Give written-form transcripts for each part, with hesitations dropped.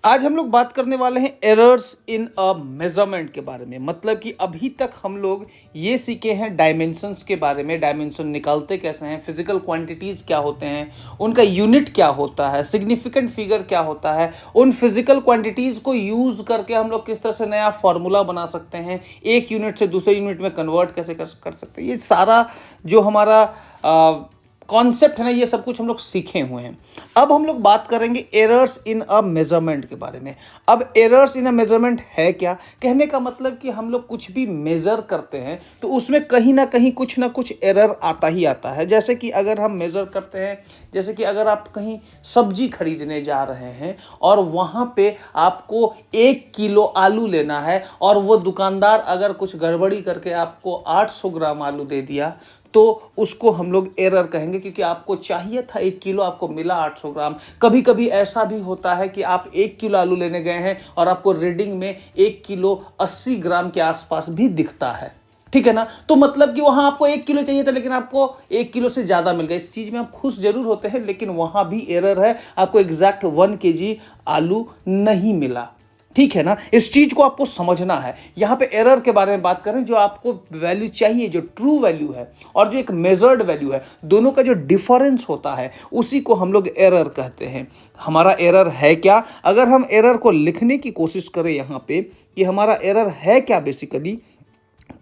आज हम लोग बात करने वाले हैं एरर्स इन अ मेजरमेंट के बारे में। मतलब कि अभी तक हम लोग ये सीखे हैं डायमेंशंस के बारे में, डायमेंशन निकालते कैसे हैं, फिजिकल क्वांटिटीज़ क्या होते हैं, उनका यूनिट क्या होता है, सिग्निफिकेंट फिगर क्या होता है, उन फिजिकल क्वांटिटीज़ को यूज़ करके हम लोग किस तरह से नया फार्मूला बना सकते हैं, एक यूनिट से दूसरे यूनिट में कन्वर्ट कैसे कर सकते हैं। ये सारा जो हमारा कॉन्सेप्ट है ना, ये सब कुछ हम लोग सीखे हुए हैं। अब हम लोग बात करेंगे एरर्स इन अ मेजरमेंट के बारे में। अब एरर्स इन अ मेजरमेंट है क्या? कहने का मतलब कि हम लोग कुछ भी मेजर करते हैं तो उसमें कहीं ना कहीं कुछ ना कुछ एरर आता ही आता है। जैसे कि अगर हम मेजर करते हैं, जैसे कि अगर आप कहीं सब्जी खरीदने जा रहे हैं और वहाँ पे आपको 1 किलो आलू लेना है और वो दुकानदार अगर कुछ गड़बड़ी करके आपको 800 ग्राम आलू दे दिया तो उसको हम लोग एरर कहेंगे, क्योंकि आपको चाहिए था 1 किलो, आपको मिला 800 ग्राम। कभी कभी ऐसा भी होता है कि आप 1 किलो आलू लेने गए हैं और आपको रीडिंग में 1 किलो 80 ग्राम के आसपास भी दिखता है। ठीक है ना? तो मतलब कि वहां आपको 1 किलो चाहिए था लेकिन आपको 1 किलो से ज्यादा मिल गया। इस चीज में आप खुश जरूर होते हैं, लेकिन वहां भी एरर है, आपको एग्जैक्ट 1 kg आलू नहीं मिला। ठीक है ना? इस चीज को आपको समझना है। यहां पे एरर के बारे में बात करें, जो आपको वैल्यू चाहिए, जो ट्रू वैल्यू है और जो एक मेजर्ड वैल्यू है, दोनों का जो डिफरेंस होता है उसी को हम लोग एरर कहते हैं। हमारा एरर है क्या? अगर हम एरर को लिखने की कोशिश करें यहां पे कि हमारा एरर है क्या बेसिकली,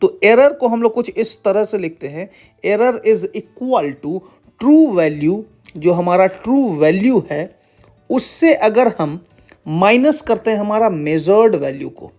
तो एरर को हम लोग कुछ इस तरह से लिखते हैं। Error is equal to true value, जो हमारा ट्रू वैल्यू है उससे अगर हम माइनस करते हैं हमारा मेजर्ड वैल्यू को।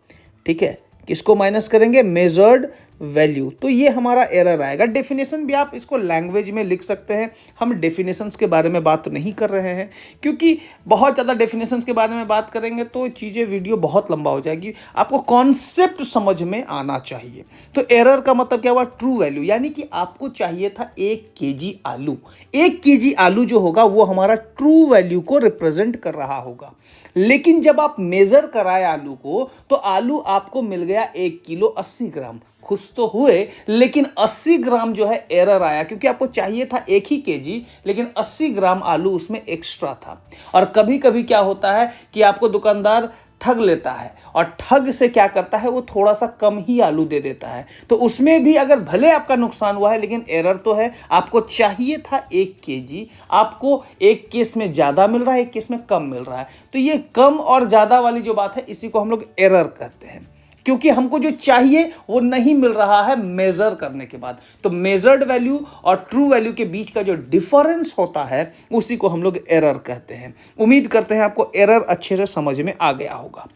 ठीक है, किसको माइनस करेंगे? Measured value. तो ये हमारा एरर आएगा। डेफिनेशन भी आप इसको लैंग्वेज में लिख सकते हैं। हम डेफिनेशंस के बारे में बात नहीं कर रहे हैं, क्योंकि बहुत ज़्यादा डेफिनेशंस के बारे में बात करेंगे तो चीज़ें, वीडियो बहुत लंबा हो जाएगी। आपको कॉन्सेप्ट समझ में आना चाहिए। तो एरर का मतलब क्या हुआ? True value. यानी कि आपको चाहिए था 1 kg आलू। 1 kg आलू जो होगा वो हमारा ट्रू वैल्यू को रिप्रेजेंट कर रहा होगा। लेकिन जब आप मेजर कराए आलू को तो आलू आपको मिल गया 1 किलो 80 ग्राम। खुश तो हुए, लेकिन 80 ग्राम जो है एरर आया, क्योंकि आपको चाहिए था 1 ही kg, लेकिन 80 ग्राम आलू उसमें एक्स्ट्रा था। और कभी कभी क्या होता है कि आपको दुकानदार ठग लेता है और ठग से क्या करता है, वो थोड़ा सा कम ही आलू दे देता है। तो उसमें भी अगर भले आपका नुकसान हुआ है, लेकिन एरर तो है। आपको चाहिए था 1 kg, आपको एक केस में ज़्यादा मिल रहा है, एक केस में कम मिल रहा है। तो ये कम और ज़्यादा वाली जो बात है, इसी को हम लोग एरर कहते हैं, क्योंकि हमको जो चाहिए वो नहीं मिल रहा है मेजर करने के बाद। तो मेजर्ड वैल्यू और ट्रू वैल्यू के बीच का जो डिफरेंस होता है उसी को हम लोग एरर कहते हैं। उम्मीद करते हैं आपको एरर अच्छे से समझ में आ गया होगा।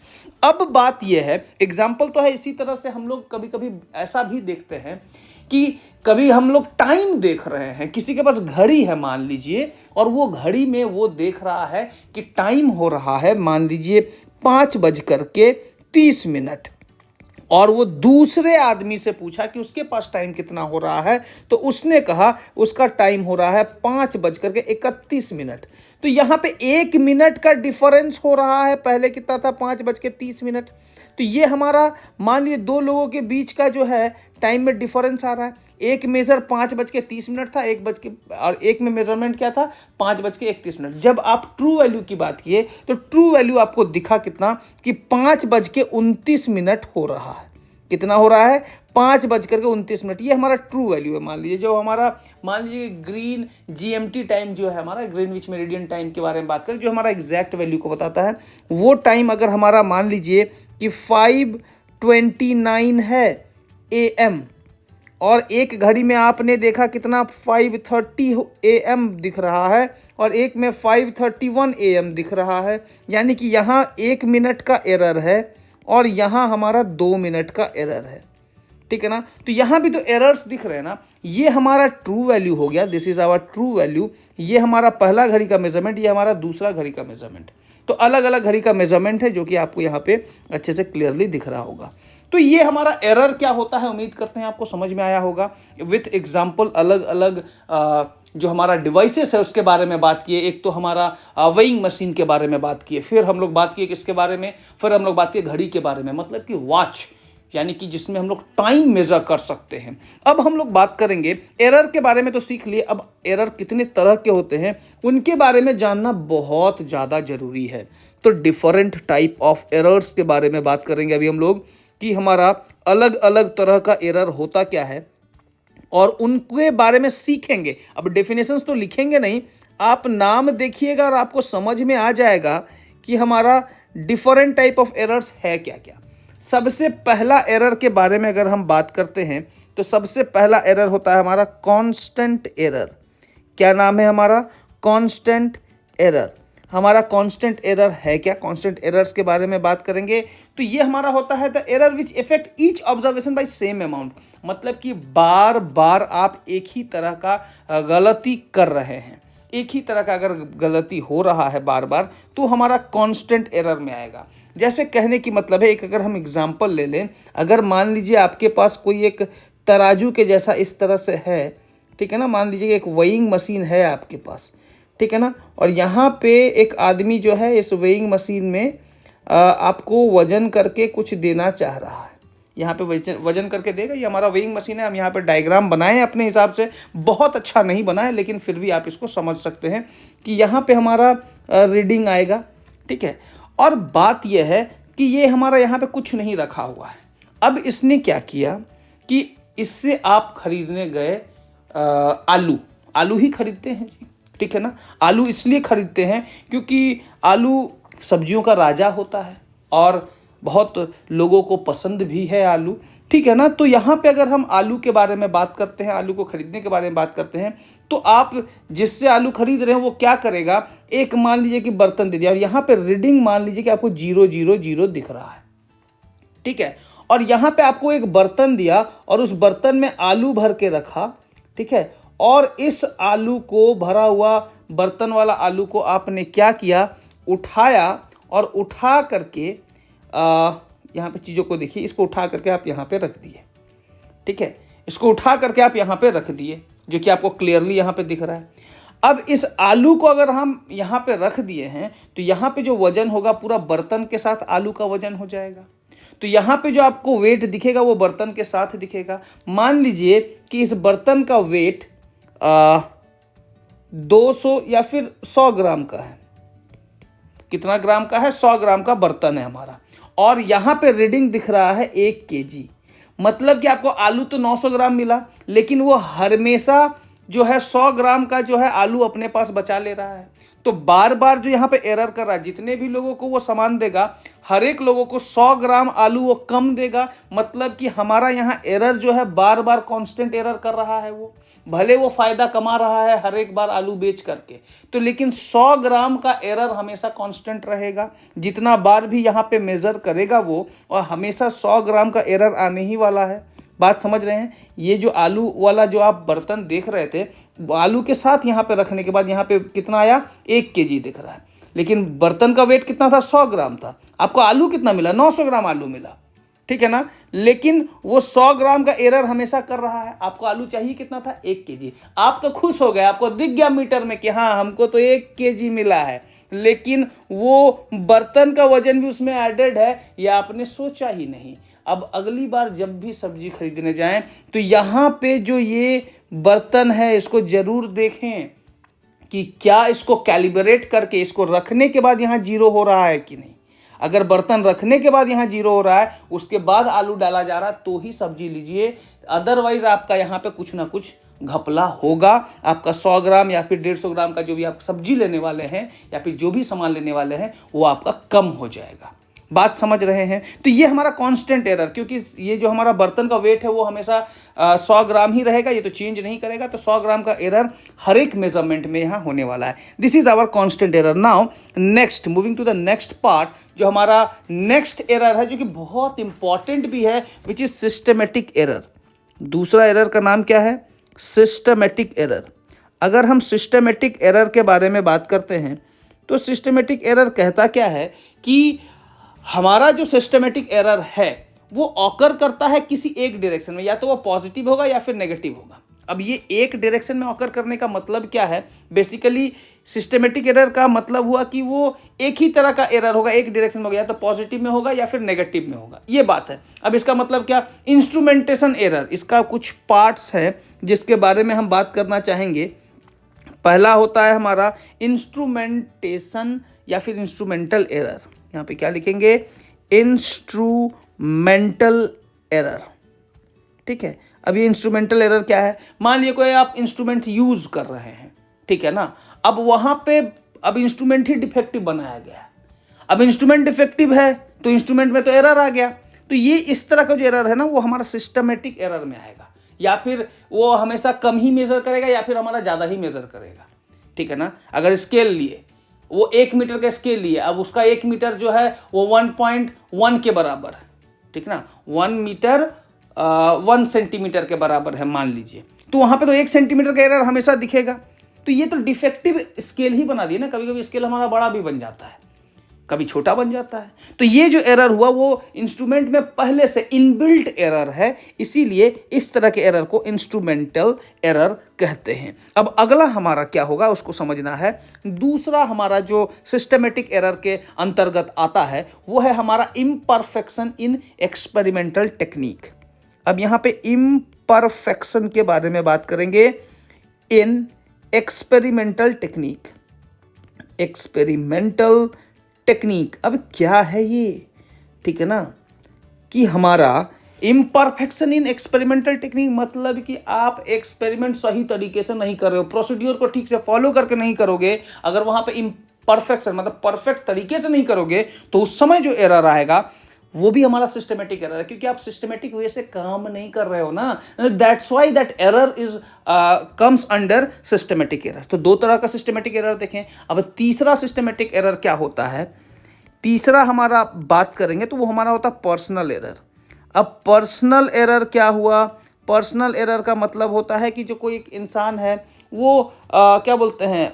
अब बात यह है, एग्जाम्पल तो है, इसी तरह से हम लोग कभी कभी ऐसा भी देखते हैं कि कभी हम लोग टाइम देख रहे हैं, किसी के पास घड़ी है मान लीजिए, और वो घड़ी में वो देख रहा है कि टाइम हो रहा है मान लीजिए 5:30, और वो दूसरे आदमी से पूछा कि उसके पास टाइम कितना हो रहा है, तो उसने कहा उसका टाइम हो रहा है 5:31। तो यहाँ पे 1 मिनट का डिफरेंस हो रहा है। पहले कितना था? 5:30। तो ये हमारा मान लीजिए दो लोगों के बीच का जो है टाइम में डिफरेंस आ रहा है। एक मेजर 5:30 था, और एक में मेजरमेंट क्या था? 5:31। जब आप ट्रू वैल्यू की बात किए तो ट्रू वैल्यू आपको दिखा कितना? कि 5:29 हो रहा है। कितना हो रहा है? 5:29। ये हमारा ट्रू वैल्यू है। मान लीजिए ग्रीन GMT टाइम जो है हमारा, ग्रीनविच मेरिडियन टाइम के बारे में बात करें, जो हमारा एग्जैक्ट वैल्यू को बताता है, वो टाइम अगर हमारा मान लीजिए कि 5:29 है AM, और एक घड़ी में आपने देखा कितना 5:30 AM दिख रहा है, और एक में 5:31 AM दिख रहा है। यानी कि यहाँ 1 मिनट का एरर है और यहाँ हमारा 2 मिनट का एरर है। ठीक है ना? तो यहाँ भी तो एरर्स दिख रहे हैं ना। ये हमारा ट्रू वैल्यू हो गया, this is our true value. ये हमारा पहला घड़ी का मेजरमेंट, ये हमारा दूसरा घड़ी का मेजरमेंट। तो अलग अलग घड़ी का मेजरमेंट है, जो कि आपको यहाँ पे अच्छे से क्लियरली दिख रहा होगा। तो ये हमारा एरर क्या होता है, उम्मीद करते हैं आपको समझ में आया होगा। विथ एग्जाम्पल अलग अलग जो हमारा डिवाइसेस है उसके बारे में बात किए। एक तो हमारा वेइंग मशीन के बारे में बात किए, फिर हम लोग बात किए किसके बारे में? फिर हम लोग बात किए घड़ी के बारे में, मतलब कि वॉच। यानी कि जिसमें हम लोग टाइम मेजर कर सकते हैं। अब हम लोग बात करेंगे एरर के बारे में, तो सीख लिए। अब एरर कितने तरह के होते हैं उनके बारे में जानना बहुत ज़्यादा ज़रूरी है। तो डिफरेंट टाइप ऑफ एरर्स के बारे में बात करेंगे अभी हम लोग, कि हमारा अलग अलग तरह का एरर होता क्या है और उनके बारे में सीखेंगे। अब डेफिनेशंस तो लिखेंगे नहीं, आप नाम देखिएगा और आपको समझ में आ जाएगा कि हमारा डिफरेंट टाइप ऑफ एरर्स है क्या क्या। सबसे पहला एरर के बारे में अगर हम बात करते हैं तो सबसे पहला एरर होता है हमारा कांस्टेंट एरर। क्या नाम है हमारा? Constant error. हमारा कांस्टेंट एरर है क्या? कांस्टेंट एरर्स के बारे में बात करेंगे तो ये हमारा होता है the error which effect each observation bye same amount. मतलब कि बार बार आप एक ही तरह का गलती कर रहे हैं, एक ही तरह का अगर गलती हो रहा है बार बार तो हमारा कांस्टेंट एरर में आएगा। जैसे कहने की मतलब है, एक अगर हम एग्जांपल ले लें, अगर मान लीजिए आपके पास कोई एक तराजू के जैसा इस तरह से है, ठीक है ना, मान लीजिए एक वेइंग मशीन है आपके पास, ठीक है ना, और यहाँ पे एक आदमी जो है इस वेइंग मशीन में आपको वजन करके कुछ देना चाह रहा है। यहाँ पे वजन करके देगा। ये हमारा वेइंग मशीन है। हम यहाँ पे डायग्राम बनाए अपने हिसाब से, बहुत अच्छा नहीं बनाए लेकिन फिर भी आप इसको समझ सकते हैं कि यहाँ पे हमारा रीडिंग आएगा, ठीक है। और बात यह है कि ये हमारा यहाँ पे कुछ नहीं रखा हुआ है। अब इसने क्या किया कि इससे आप खरीदने गए आलू ही खरीदते हैं जी, ठीक है ना। आलू इसलिए खरीदते हैं क्योंकि आलू सब्जियों का राजा होता है और बहुत लोगों को पसंद भी है आलू, ठीक है ना। तो यहाँ पे अगर हम आलू के बारे में बात करते हैं, आलू को खरीदने के बारे में बात करते हैं, तो आप जिससे आलू खरीद रहे हैं वो क्या करेगा, एक मान लीजिए कि बर्तन दे दिया और यहाँ पे रीडिंग मान लीजिए कि आपको 000 दिख रहा है, ठीक है। और यहाँ पे आपको एक बर्तन दिया और उस बर्तन में आलू भर के रखा, ठीक है। और इस आलू को, भरा हुआ बर्तन वाला आलू को आपने क्या किया, उठाया और उठा करके यहाँ पे चीज़ों को देखिए, इसको उठा करके आप यहाँ पे रख दिए, ठीक है। इसको उठा करके आप यहाँ पे रख दिए, जो कि आपको क्लियरली यहाँ पे दिख रहा है। अब इस आलू को अगर हम यहाँ पे रख दिए हैं तो यहाँ पे जो वजन होगा पूरा बर्तन के साथ आलू का वजन हो जाएगा। तो यहाँ पे जो आपको वेट दिखेगा वो बर्तन के साथ दिखेगा। मान लीजिए कि इस बर्तन का वेट 200 या फिर 100 ग्राम का है। कितना ग्राम का है? 100 ग्राम का बर्तन है हमारा, और यहाँ पे रीडिंग दिख रहा है 1 केजी। मतलब कि आपको आलू तो 900 ग्राम मिला, लेकिन वो हमेशा जो है 100 ग्राम का जो है आलू अपने पास बचा ले रहा है। तो बार बार जो यहाँ पे एरर कर रहा है, जितने भी लोगों को वो सामान देगा, हर एक लोगों को 100 ग्राम आलू वो कम देगा। मतलब कि हमारा यहाँ एरर जो है बार बार कांस्टेंट एरर कर रहा है। वो भले वो फायदा कमा रहा है हर एक बार आलू बेच करके, तो लेकिन 100 ग्राम का एरर हमेशा कांस्टेंट रहेगा। जितना बार भी यहाँ पे मेजर करेगा वो, और हमेशा 100 ग्राम का एरर आने ही वाला है। बात समझ रहे हैं? ये जो आलू वाला जो आप बर्तन देख रहे थे, आलू के साथ यहाँ पे रखने के बाद यहाँ पे कितना आया, 1 केजी दिख रहा है, लेकिन बर्तन का वेट कितना था, 100 ग्राम था। आपको आलू कितना मिला, 900 ग्राम आलू मिला, ठीक है ना। लेकिन वो 100 ग्राम का एरर हमेशा कर रहा है। आपको आलू चाहिए कितना था, 1 केजी। आप तो खुश हो गए, आपको दिख गया मीटर में कि हाँ हमको तो 1 केजी मिला है, लेकिन वो बर्तन का वजन भी उसमें एडेड है, या आपने सोचा ही नहीं। अब अगली बार जब भी सब्जी खरीदने जाएं तो यहाँ पे जो ये बर्तन है इसको जरूर देखें कि क्या इसको कैलिब्रेट करके इसको रखने के बाद यहाँ 0 हो रहा है कि नहीं। अगर बर्तन रखने के बाद यहाँ 0 हो रहा है, उसके बाद आलू डाला जा रहा है, तो ही सब्जी लीजिए। अदरवाइज आपका यहाँ पे कुछ ना कुछ घपला होगा। आपका 100 ग्राम या फिर 150 ग्राम का जो भी आप सब्जी लेने वाले हैं या फिर जो भी सामान लेने वाले हैं वो आपका कम हो जाएगा। बात समझ रहे हैं? तो ये हमारा कांस्टेंट एरर, क्योंकि ये जो हमारा बर्तन का वेट है वो हमेशा 100 ग्राम ही रहेगा, ये तो चेंज नहीं करेगा। तो 100 ग्राम का एरर हर एक मेजरमेंट में यहाँ होने वाला है। This is our constant error. Now next, moving to the next part, जो हमारा नेक्स्ट एरर है जो कि बहुत इंपॉर्टेंट भी है, विच इज सिस्टमेटिक एरर। दूसरा एरर का नाम क्या है? Systematic error. अगर हम सिस्टमेटिक एरर के बारे में बात करते हैं तो सिस्टमेटिक एरर कहता क्या है कि हमारा जो सिस्टमेटिक एरर है वो ऑकर करता है किसी एक डायरेक्शन में, या तो वो पॉजिटिव होगा या फिर नेगेटिव होगा। अब ये एक डायरेक्शन में ऑकर करने का मतलब क्या है, बेसिकली सिस्टमेटिक एरर का मतलब हुआ कि वो एक ही तरह का एरर होगा, एक डायरेक्शन में होगा, या तो पॉजिटिव में होगा या फिर नेगेटिव में होगा, ये बात है। अब इसका मतलब क्या, इंस्ट्रूमेंटेशन एरर, इसका कुछ पार्ट्स है जिसके बारे में हम बात करना चाहेंगे। पहला होता है हमारा इंस्ट्रूमेंटेशन या फिर इंस्ट्रूमेंटल एरर। यहाँ पे क्या लिखेंगे, इंस्ट्रूमेंटल एरर, ठीक है। अब ये इंस्ट्रूमेंटल एरर क्या है, मान लिया कोई आप इंस्ट्रूमेंट यूज कर रहे हैं, ठीक है ना, अब वहां पे अब इंस्ट्रूमेंट ही डिफेक्टिव बनाया गया है। अब इंस्ट्रूमेंट डिफेक्टिव है तो इंस्ट्रूमेंट में तो एरर आ गया, तो ये इस तरह का जो एरर है ना वो हमारा सिस्टमेटिक एरर में आएगा, या फिर वो हमेशा कम ही मेजर करेगा या फिर हमारा ज़्यादा ही मेजर करेगा, ठीक है ना। अगर स्केल लिए, वो 1 मीटर का स्केल लिए, अब उसका 1 मीटर जो है वो 1.1 के बराबर है, ठीक ना, 1 मीटर 1 सेंटीमीटर के बराबर है मान लीजिए, तो वहाँ पे तो 1 सेंटीमीटर का एरर हमेशा दिखेगा। तो ये तो डिफेक्टिव स्केल ही बना दिया ना, कभी कभी स्केल हमारा बड़ा भी बन जाता है, कभी छोटा बन जाता है। तो ये जो एरर हुआ वो इंस्ट्रूमेंट में पहले से इनबिल्ट एरर है, इसीलिए इस तरह के एरर को इंस्ट्रूमेंटल एरर कहते हैं। अब अगला हमारा क्या होगा उसको समझना है। दूसरा हमारा जो सिस्टमेटिक एरर के अंतर्गत आता है वो है हमारा इम्परफेक्शन इन एक्सपेरिमेंटल टेक्निक। अब यहाँ पे इम्परफेक्शन के बारे में बात करेंगे in experimental technique. Experimental technique अब क्या है ये, ठीक है ना, कि हमारा इम्परफेक्शन इन एक्सपेरिमेंटल टेक्निक मतलब कि आप एक्सपेरिमेंट सही तरीके से नहीं कर रहे हो, प्रोसीड्यूर को ठीक से फॉलो करके नहीं करोगे। अगर वहां पे इम्परफेक्शन मतलब परफेक्ट तरीके से नहीं करोगे तो उस समय जो एरर आएगा वो भी हमारा सिस्टमेटिक एरर है, क्योंकि आप सिस्टमेटिक वे से काम नहीं कर रहे हो ना। That's why that error is comes under systematic error. तो 2 तरह का सिस्टमेटिक एरर देखें। अब तीसरा सिस्टमेटिक एरर क्या होता है, तीसरा हमारा बात करेंगे तो वो हमारा होता है पर्सनल एरर। अब पर्सनल एरर क्या हुआ, पर्सनल एरर का मतलब होता है कि जो कोई एक इंसान है वो क्या बोलते हैं,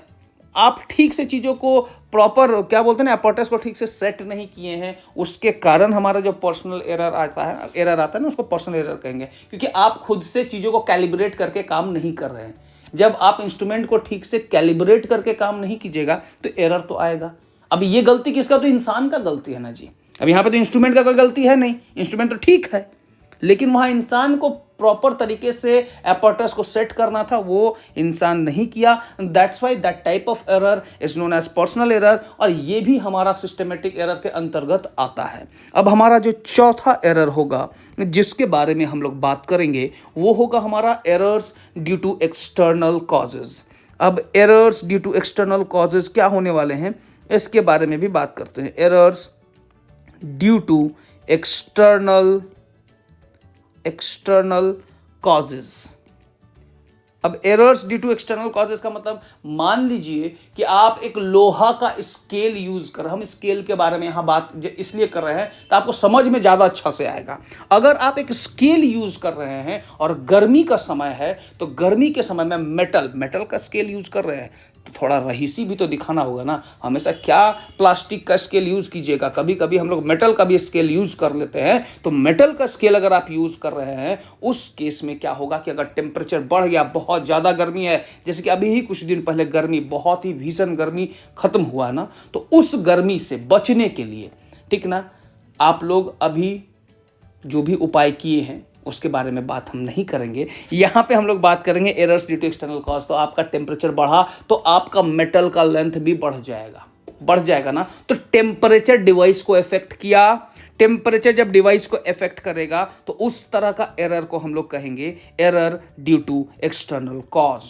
आप ठीक से चीज़ों को प्रॉपर क्या बोलते हैं ना, अपॉर्टस को ठीक से सेट नहीं किए हैं, उसके कारण हमारा जो पर्सनल एरर आता है ना, उसको पर्सनल एरर कहेंगे, क्योंकि आप खुद से चीज़ों को कैलिब्रेट करके काम नहीं कर रहे हैं। जब आप इंस्ट्रूमेंट को ठीक से कैलिब्रेट करके काम नहीं कीजिएगा तो एरर तो आएगा। अब ये गलती किसका, तो इंसान का गलती है ना जी। अब यहाँ पे तो इंस्ट्रूमेंट का कोई गलती है नहीं, इंस्ट्रूमेंट तो ठीक है, लेकिन वहाँ इंसान को प्रॉपर तरीके से अपॉर्टस को सेट करना था, वो इंसान नहीं किया। That's why that type of error is known as personal error, और ये भी हमारा सिस्टमेटिक एरर के अंतर्गत आता है। अब हमारा जो चौथा एरर होगा जिसके बारे में हम लोग बात करेंगे वो होगा हमारा errors due to external causes. अब errors due to external causes क्या होने वाले हैं इसके बारे में भी बात करते हैं। Errors due to external causes. अब errors due to external causes का मतलब, मान लीजिए कि आप एक लोहा का स्केल यूज कर, हम स्केल के बारे में यहाँ बात इसलिए कर रहे हैं तो आपको समझ में ज़्यादा अच्छा से आएगा। अगर आप एक स्केल यूज कर रहे हैं और गर्मी का समय है तो गर्मी के समय में मेटल का स्केल यूज कर रहे हैं तो थोड़ा रहीसी भी तो दिखाना होगा ना। हमेशा क्या प्लास्टिक का स्केल यूज़ कीजिएगा, कभी कभी हम लोग मेटल का भी स्केल यूज़ कर लेते हैं। तो मेटल का स्केल अगर आप यूज़ कर रहे हैं उस केस में क्या होगा कि अगर टेम्परेचर बढ़ गया, बहुत ज़्यादा गर्मी है, जैसे कि अभी ही कुछ दिन पहले गर्मी, बहुत ही भीषण गर्मी खत्म हुआ ना, तो उस गर्मी से बचने के लिए, ठीक ना, आप लोग अभी जो भी उपाय किए हैं उसके बारे में बात हम नहीं करेंगे। यहाँ पे हम लोग बात करेंगे errors due to external cause. तो आपका टेम्परेचर बढ़ा तो आपका मेटल का लेंथ भी बढ़ जाएगा ना। तो टेम्परेचर डिवाइस को इफेक्ट किया, टेम्परेचर जब डिवाइस को इफेक्ट करेगा तो उस तरह का एरर को हम लोग कहेंगे error due to external cause,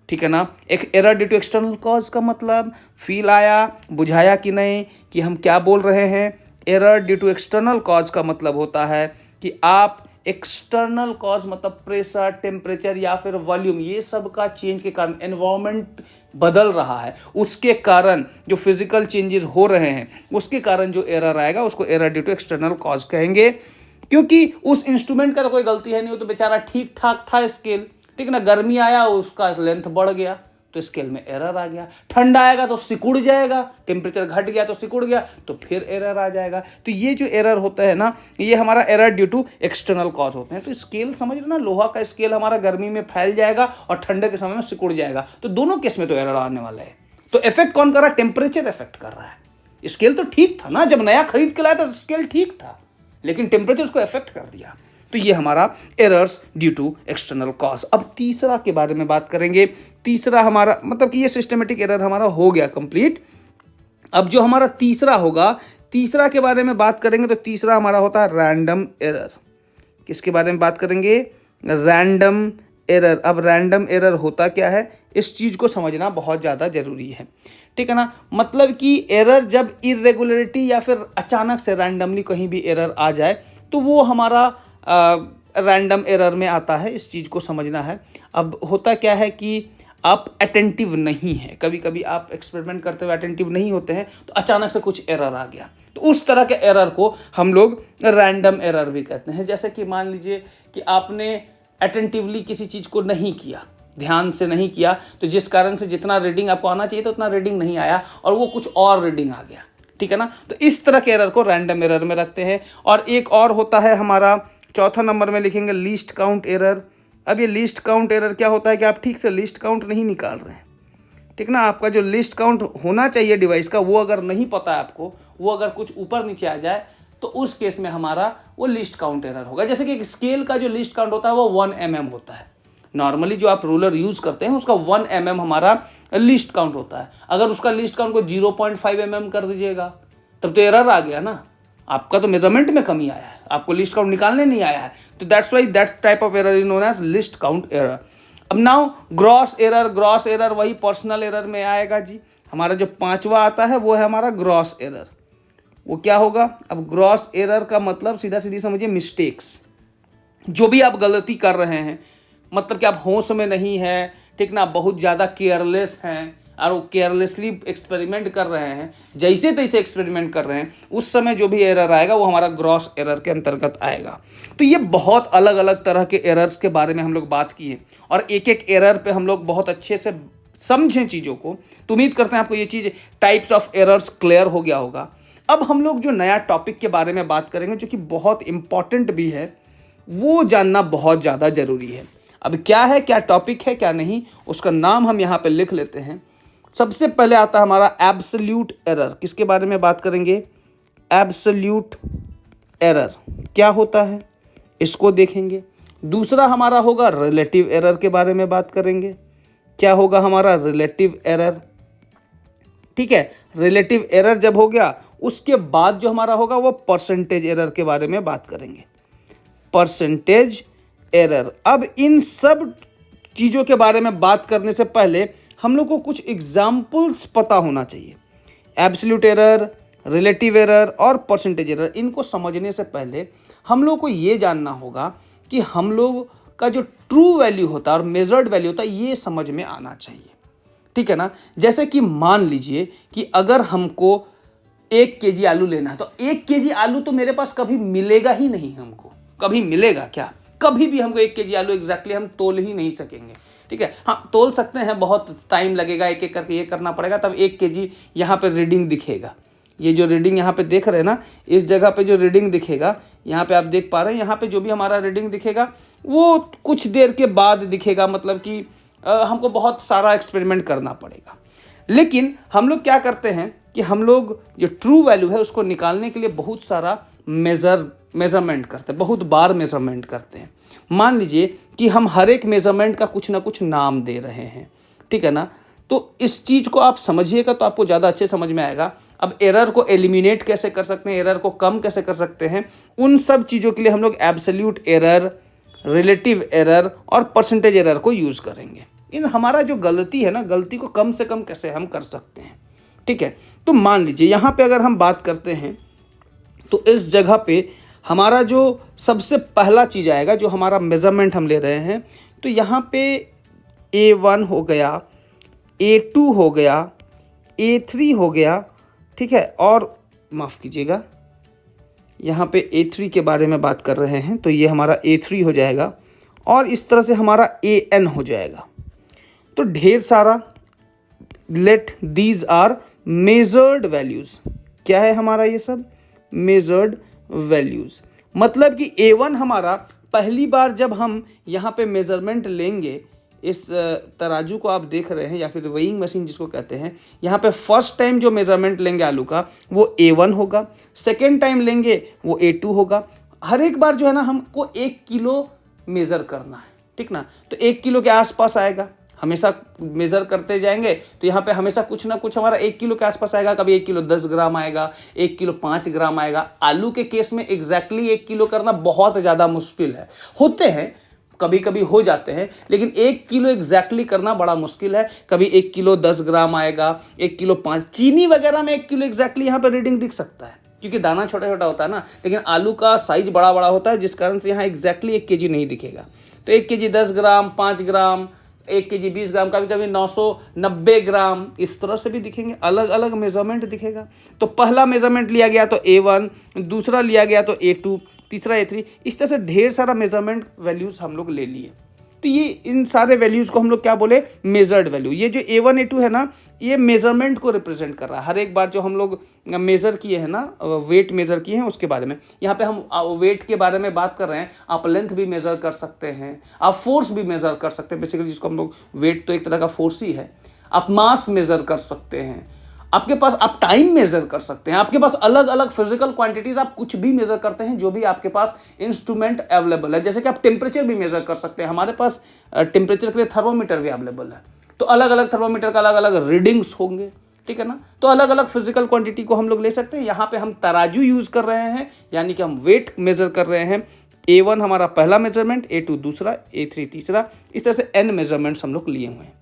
ठीक है ना। एक error due to external cause का मतलब फील आया, बुझाया कि नहीं कि हम क्या बोल रहे हैं। Error due to external cause का मतलब होता है कि आप एक्सटर्नल कॉज मतलब प्रेशर, टेम्परेचर या फिर वॉल्यूम, ये सब का चेंज के कारण, एनवायरनमेंट बदल रहा है, उसके कारण जो फिजिकल चेंजेस हो रहे हैं उसके कारण जो एरर आएगा उसको error due to external cause कहेंगे। क्योंकि उस इंस्ट्रूमेंट का तो कोई गलती है नहीं, वो तो बेचारा ठीक ठाक था स्केल, ठीक ना, गर्मी आया उसका लेंथ बढ़ गया, तो स्केल में एरर आ गया। ठंडा आएगा तो सिकुड़ जाएगा, टेम्परेचर घट गया तो सिकुड़ गया, तो फिर एरर आ जाएगा। तो ये जो एरर होता है ना, ये हमारा error due to external cause होते हैं। तो स्केल समझ लो ना, लोहा का स्केल हमारा गर्मी में फैल जाएगा और ठंडे के समय में सिकुड़ जाएगा, तो दोनों केस में तो एरर आने वाला है। तो इफेक्ट कौन कर रहा है? टेम्परेचर इफेक्ट कर रहा है। स्केल तो ठीक था ना, जब नया खरीद के लाया तो स्केल ठीक था, लेकिन टेम्परेचर उसको इफेक्ट कर दिया। तो ये हमारा errors due to external cause. अब तीसरा के बारे में बात करेंगे। तीसरा हमारा मतलब कि ये सिस्टमेटिक एरर हमारा हो गया कंप्लीट। अब जो हमारा तीसरा होगा, तीसरा के बारे में बात करेंगे तो तीसरा हमारा होता है रैंडम एरर। किसके बारे में बात करेंगे? Random error. अब रैंडम एरर होता क्या है, इस चीज़ को समझना बहुत ज़्यादा ज़रूरी है, ठीक है ना। मतलब कि एरर जब इरेगुलरिटी या फिर अचानक से रैंडमली कहीं भी एरर आ जाए तो वो हमारा रैंडम एरर में आता है। इस चीज़ को समझना है। अब होता क्या है कि आप अटेंटिव नहीं हैं, कभी कभी आप एक्सपेरिमेंट करते हुए अटेंटिव नहीं होते हैं, तो अचानक से कुछ एरर आ गया, तो उस तरह के एरर को हम लोग रैंडम एरर भी कहते हैं। जैसे कि मान लीजिए कि आपने अटेंटिवली किसी चीज़ को नहीं किया, ध्यान से नहीं किया, तो जिस कारण से जितना रीडिंग आपको आना चाहिए था उतना रीडिंग नहीं आया और वो कुछ और रीडिंग आ गया, ठीक है ना। तो इस तरह के एरर को रैंडम एरर में रखते हैं। और एक और होता है हमारा, चौथा नंबर में लिखेंगे लीस्ट काउंट एरर। अब ये लीस्ट काउंट एरर क्या होता है कि आप ठीक से लिस्ट काउंट नहीं निकाल रहे हैं, ठीक ना। आपका जो लिस्ट काउंट होना चाहिए डिवाइस का, वो अगर नहीं पता है आपको, वो अगर कुछ ऊपर नीचे आ जाए, तो उस केस में हमारा वो लिस्ट काउंट एरर होगा। जैसे कि स्केल का जो लिस्ट काउंट होता है वो 1 mm होता है। नॉर्मली जो आप रूलर यूज़ करते हैं उसका 1 mm हमारा लिस्ट काउंट होता है। अगर उसका लिस्ट काउंट को 0.5 mm कर दीजिएगा तब तो एरर आ गया ना, आपका तो मेजरमेंट में कमी आया है, आपको लिस्ट काउंट निकालने नहीं आया है। तो that's why that type of error is known as least count error. अब now gross error. Gross error वही पर्सनल एरर में आएगा जी। हमारा जो पांचवा आता है वो है हमारा ग्रॉस एरर। वो क्या होगा? अब ग्रॉस एरर का मतलब सीधा सीधी समझिए मिस्टेक्स। जो भी आप गलती कर रहे हैं, मतलब कि आप होश में नहीं है, ठीक ना, बहुत ज़्यादा केयरलेस हैं और वो केयरलेसली एक्सपेरिमेंट कर रहे हैं, जैसे तैसे एक्सपेरिमेंट कर रहे हैं, उस समय जो भी एरर आएगा वो हमारा ग्रॉस एरर के अंतर्गत आएगा। तो ये बहुत अलग अलग तरह के एरर्स के बारे में हम लोग बात किए और एक एक एरर पे हम लोग बहुत अच्छे से समझें चीज़ों को। तो उम्मीद करते हैं आपको ये चीज़ टाइप्स ऑफ एरर्स क्लियर हो गया होगा। अब हम लोग जो नया टॉपिक के बारे में बात करेंगे जो कि बहुत इंपॉर्टेंट भी है, वो जानना बहुत ज़्यादा ज़रूरी है। अब क्या है, क्या टॉपिक है, क्या नहीं, उसका नाम हम यहाँ पे लिख लेते हैं। सबसे पहले आता है हमारा एब्सोल्यूट एरर। किसके बारे में बात करेंगे? एब्सोल्यूट एरर क्या होता है इसको देखेंगे। दूसरा हमारा होगा रिलेटिव एरर के बारे में बात करेंगे। क्या होगा हमारा रिलेटिव एरर? ठीक है, रिलेटिव एरर जब हो गया उसके बाद जो हमारा होगा वो परसेंटेज एरर के बारे में बात करेंगे। Percentage error. अब इन सब चीज़ों के बारे में बात करने से पहले हम लोग को कुछ एग्जाम्पल्स पता होना चाहिए। एब्सोल्यूट एरर, रिलेटिव एरर और परसेंटेज एरर, इनको समझने से पहले हम लोग को ये जानना होगा कि हम लोग का जो ट्रू वैल्यू होता है और मेजर्ड वैल्यू होता है ये समझ में आना चाहिए, ठीक है ना। जैसे कि मान लीजिए कि अगर हमको 1 kg आलू लेना है, तो 1 kg आलू तो मेरे पास कभी मिलेगा ही नहीं। हमको कभी मिलेगा क्या? कभी भी हमको 1 kg आलू एग्जैक्टली हम तोल ही नहीं सकेंगे, ठीक है। हाँ, तोल सकते हैं, बहुत टाइम लगेगा, एक एक करके ये करना पड़ेगा, तब 1 kg यहाँ पे रीडिंग दिखेगा। ये जो रीडिंग यहाँ पे देख रहे हैं ना, इस जगह पे जो रीडिंग दिखेगा, यहाँ पे आप देख पा रहे हैं, यहाँ पे जो भी हमारा रीडिंग दिखेगा वो कुछ देर के बाद दिखेगा। मतलब कि हमको बहुत सारा एक्सपेरिमेंट करना पड़ेगा। लेकिन हम लोग क्या करते हैं कि हम लोग जो ट्रू वैल्यू है उसको निकालने के लिए बहुत सारा मेजरमेंट करते हैं, बहुत बार मेजरमेंट करते हैं। मान लीजिए कि हम हर एक मेजरमेंट का कुछ ना कुछ नाम दे रहे हैं, ठीक है ना। तो इस चीज़ को आप समझिएगा तो आपको ज़्यादा अच्छे समझ में आएगा। अब एरर को एलिमिनेट कैसे कर सकते हैं, एरर को कम कैसे कर सकते हैं, उन सब चीज़ों के लिए हम लोग एब्सोल्यूट एरर, रिलेटिव एरर और परसेंटेज एरर को यूज़ करेंगे। इन हमारा जो गलती है ना, गलती को कम से कम कैसे हम कर सकते हैं, ठीक है। तो मान लीजिए यहाँ पे अगर हम बात करते हैं तो इस जगह पे हमारा जो सबसे पहला चीज़ आएगा, जो हमारा मेज़रमेंट हम ले रहे हैं, तो यहाँ पे A1 हो गया, A2 हो गया, A3 हो गया, ठीक है। और माफ़ कीजिएगा, यहाँ पे A3 के बारे में बात कर रहे हैं, तो ये हमारा A3 हो जाएगा और इस तरह से हमारा AN हो जाएगा। तो ढेर सारा let these are measured values. क्या है हमारा ये सब? Measured values. मतलब कि A1 हमारा पहली बार जब हम यहाँ पे मेज़रमेंट लेंगे, इस तराजू को आप देख रहे हैं या फिर वेइंग मशीन जिसको कहते हैं, यहाँ पे फर्स्ट टाइम जो मेज़रमेंट लेंगे आलू का वो A1 होगा, सेकेंड टाइम लेंगे वो A2 होगा। हर एक बार जो है ना हमको 1 किलो मेज़र करना है, ठीक ना। तो 1 किलो के आसपास आएगा, हमेशा मेज़र करते जाएंगे तो यहाँ पे हमेशा कुछ ना कुछ हमारा 1 किलो के आसपास आएगा। कभी 1 किलो 10 ग्राम आएगा, 1 किलो 5 ग्राम आएगा। आलू के केस में एग्जैक्टली 1 किलो करना बहुत ज़्यादा मुश्किल है। होते हैं, कभी कभी हो जाते हैं, लेकिन 1 किलो एग्जैक्टली करना बड़ा मुश्किल है। कभी 1 किलो 10 ग्राम आएगा, 1 किलो 5, चीनी वगैरह में 1 किलो एग्जैक्टली यहाँ पर रीडिंग दिख सकता है क्योंकि दाना छोटा छोटा होता है ना, लेकिन आलू का साइज बड़ा बड़ा होता है जिस कारण से यहाँ एग्जैक्टली 1 केजी नहीं दिखेगा। तो 1 केजी 10 ग्राम, 5 ग्राम, 1 केजी 20 ग्राम, कभी कभी 990 ग्राम, इस तरह से भी दिखेंगे, अलग अलग मेजरमेंट दिखेगा। तो पहला मेजरमेंट लिया गया तो A1, दूसरा लिया गया तो A2, तीसरा A3, इस तरह से ढेर सारा मेजरमेंट वैल्यूज़ हम लोग ले लिए। तो ये इन सारे वैल्यूज़ को हम लोग क्या बोले? Measured value. ये जो A1 A2 है ना, ये मेजरमेंट को रिप्रेजेंट कर रहा है। हर एक बार जो हम लोग मेज़र किए हैं ना, वेट मेज़र किए हैं उसके बारे में। यहाँ पे हम वेट के बारे में बात कर रहे हैं। आप लेंथ भी मेज़र कर सकते हैं, आप फोर्स भी मेज़र कर सकते हैं। बेसिकली जिसको हम लोग, वेट तो एक तरह का फोर्स ही है। आप मास मेज़र कर सकते हैं, आपके पास आप टाइम मेज़र कर सकते हैं, आपके पास अलग अलग फिजिकल क्वांटिटीज़, आप कुछ भी मेज़र करते हैं जो भी आपके पास इंस्ट्रूमेंट अवेलेबल है। जैसे कि आप टेम्परेचर भी मेज़र कर सकते हैं, हमारे पास टेम्परेचर के लिए थर्मोमीटर भी अवेलेबल है। तो अलग अलग थर्मोमीटर का अलग अलग रीडिंग्स होंगे, ठीक है ना। तो अलग अलग फिजिकल क्वांटिटी को हम लोग ले सकते हैं। यहाँ पे हम तराजू यूज़ कर रहे हैं, यानी कि हम वेट मेज़र कर रहे हैं। A1 हमारा पहला मेजरमेंट, A2 दूसरा, A3 तीसरा, इस तरह से n मेजरमेंट्स हम लोग लिए हुए हैं।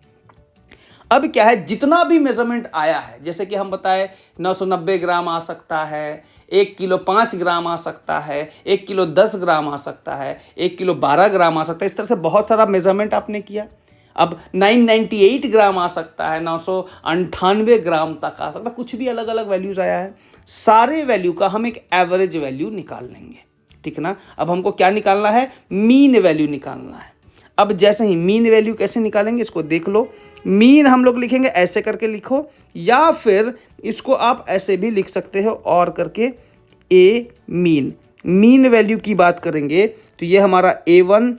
अब क्या है, जितना भी मेजरमेंट आया है, जैसे कि हम बताए 990 ग्राम आ सकता है, 1 किलो 5 ग्राम आ सकता है, 1 किलो 10 ग्राम आ सकता है, 1 किलो 12 ग्राम आ सकता है। इस तरह से बहुत सारा मेजरमेंट आपने किया। अब 998 ग्राम आ सकता है, 998 ग्राम तक आ सकता है, कुछ भी अलग अलग वैल्यूज़ आया है। सारे वैल्यू का हम एक एवरेज वैल्यू निकाल लेंगे, ठीक है ना। अब हमको क्या निकालना है? मीन वैल्यू निकालना है। अब जैसे ही मीन वैल्यू कैसे निकालेंगे इसको देख लो। मीन हम लोग लिखेंगे, ऐसे करके लिखो, या फिर इसको आप ऐसे भी लिख सकते हो और करके ए मीन। मीन वैल्यू की बात करेंगे तो ये हमारा A1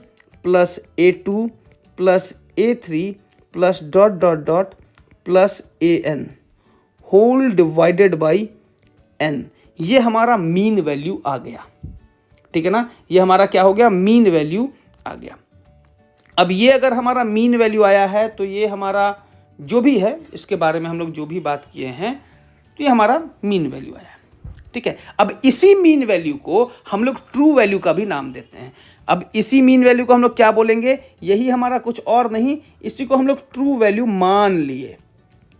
plus A2 plus A3 plus dot dot dot plus AN whole divided by N, ये हमारा मीन वैल्यू आ गया, ठीक है ना। ये हमारा क्या हो गया? मीन वैल्यू आ गया। अब ये अगर हमारा मीन वैल्यू आया है तो ये हमारा जो भी है, इसके बारे में हम लोग जो भी बात किए हैं, तो ये हमारा मीन वैल्यू आया है, ठीक है। अब इसी मीन वैल्यू को हम लोग ट्रू वैल्यू का भी नाम देते हैं। अब इसी मीन वैल्यू को हम लोग क्या बोलेंगे? यही हमारा कुछ और नहीं, इसी को हम लोग ट्रू वैल्यू मान लिए।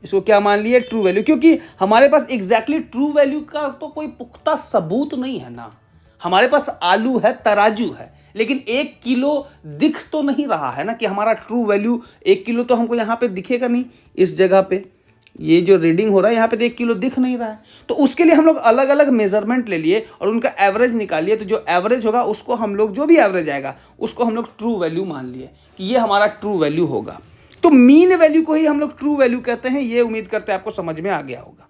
इसको क्या मान लिए? ट्रू वैल्यू, क्योंकि हमारे पास एग्जैक्टली ट्रू वैल्यू का तो कोई पुख्ता सबूत नहीं है ना। हमारे पास आलू है, तराजू है, लेकिन 1 किलो दिख तो नहीं रहा है ना कि हमारा ट्रू वैल्यू 1 किलो तो हमको यहाँ पे दिखेगा नहीं। इस जगह पे ये जो रीडिंग हो रहा है यहाँ पे तो 1 किलो दिख नहीं रहा है। तो उसके लिए हम लोग अलग अलग मेजरमेंट ले लिए और उनका एवरेज निकालिए। तो जो एवरेज होगा उसको हम लोग, जो भी एवरेज आएगा उसको हम लोग ट्रू वैल्यू मान लिए कि ये हमारा ट्रू वैल्यू होगा। तो मीन वैल्यू को ही हम लोग ट्रू वैल्यू कहते हैं। ये उम्मीद करते हैं आपको समझ में आ गया होगा।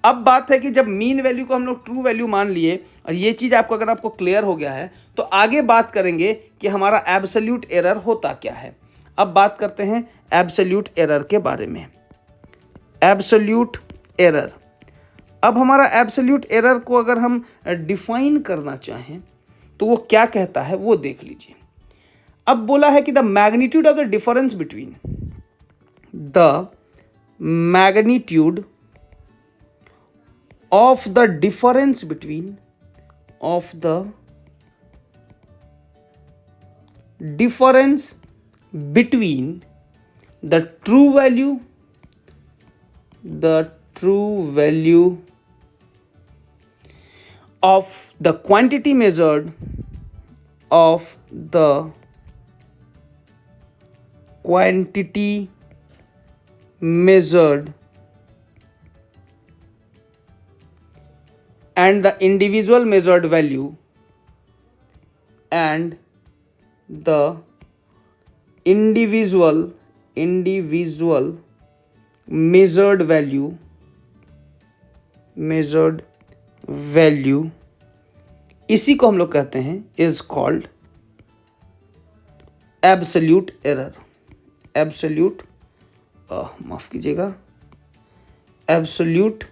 अब बात है कि जब मीन वैल्यू को हम लोग ट्रू वैल्यू मान लिए और ये चीज़ आपको, अगर आपको क्लियर हो गया है, तो आगे बात करेंगे कि हमारा एब्सोल्यूट एरर होता क्या है। अब बात करते हैं एब्सोल्यूट एरर के बारे में। एब्सोल्यूट एरर, अब हमारा एब्सोल्यूट एरर को अगर हम डिफाइन करना चाहें तो वो क्या कहता है वो देख लीजिए। अब बोला है कि the magnitude of the difference between the magnitude of the difference between of the difference between the true value of the quantity measured of the quantity measured and the individual measured value and the individual measured value इसी को हम लोग कहते हैं is called absolute error. माफ कीजिएगा, absolute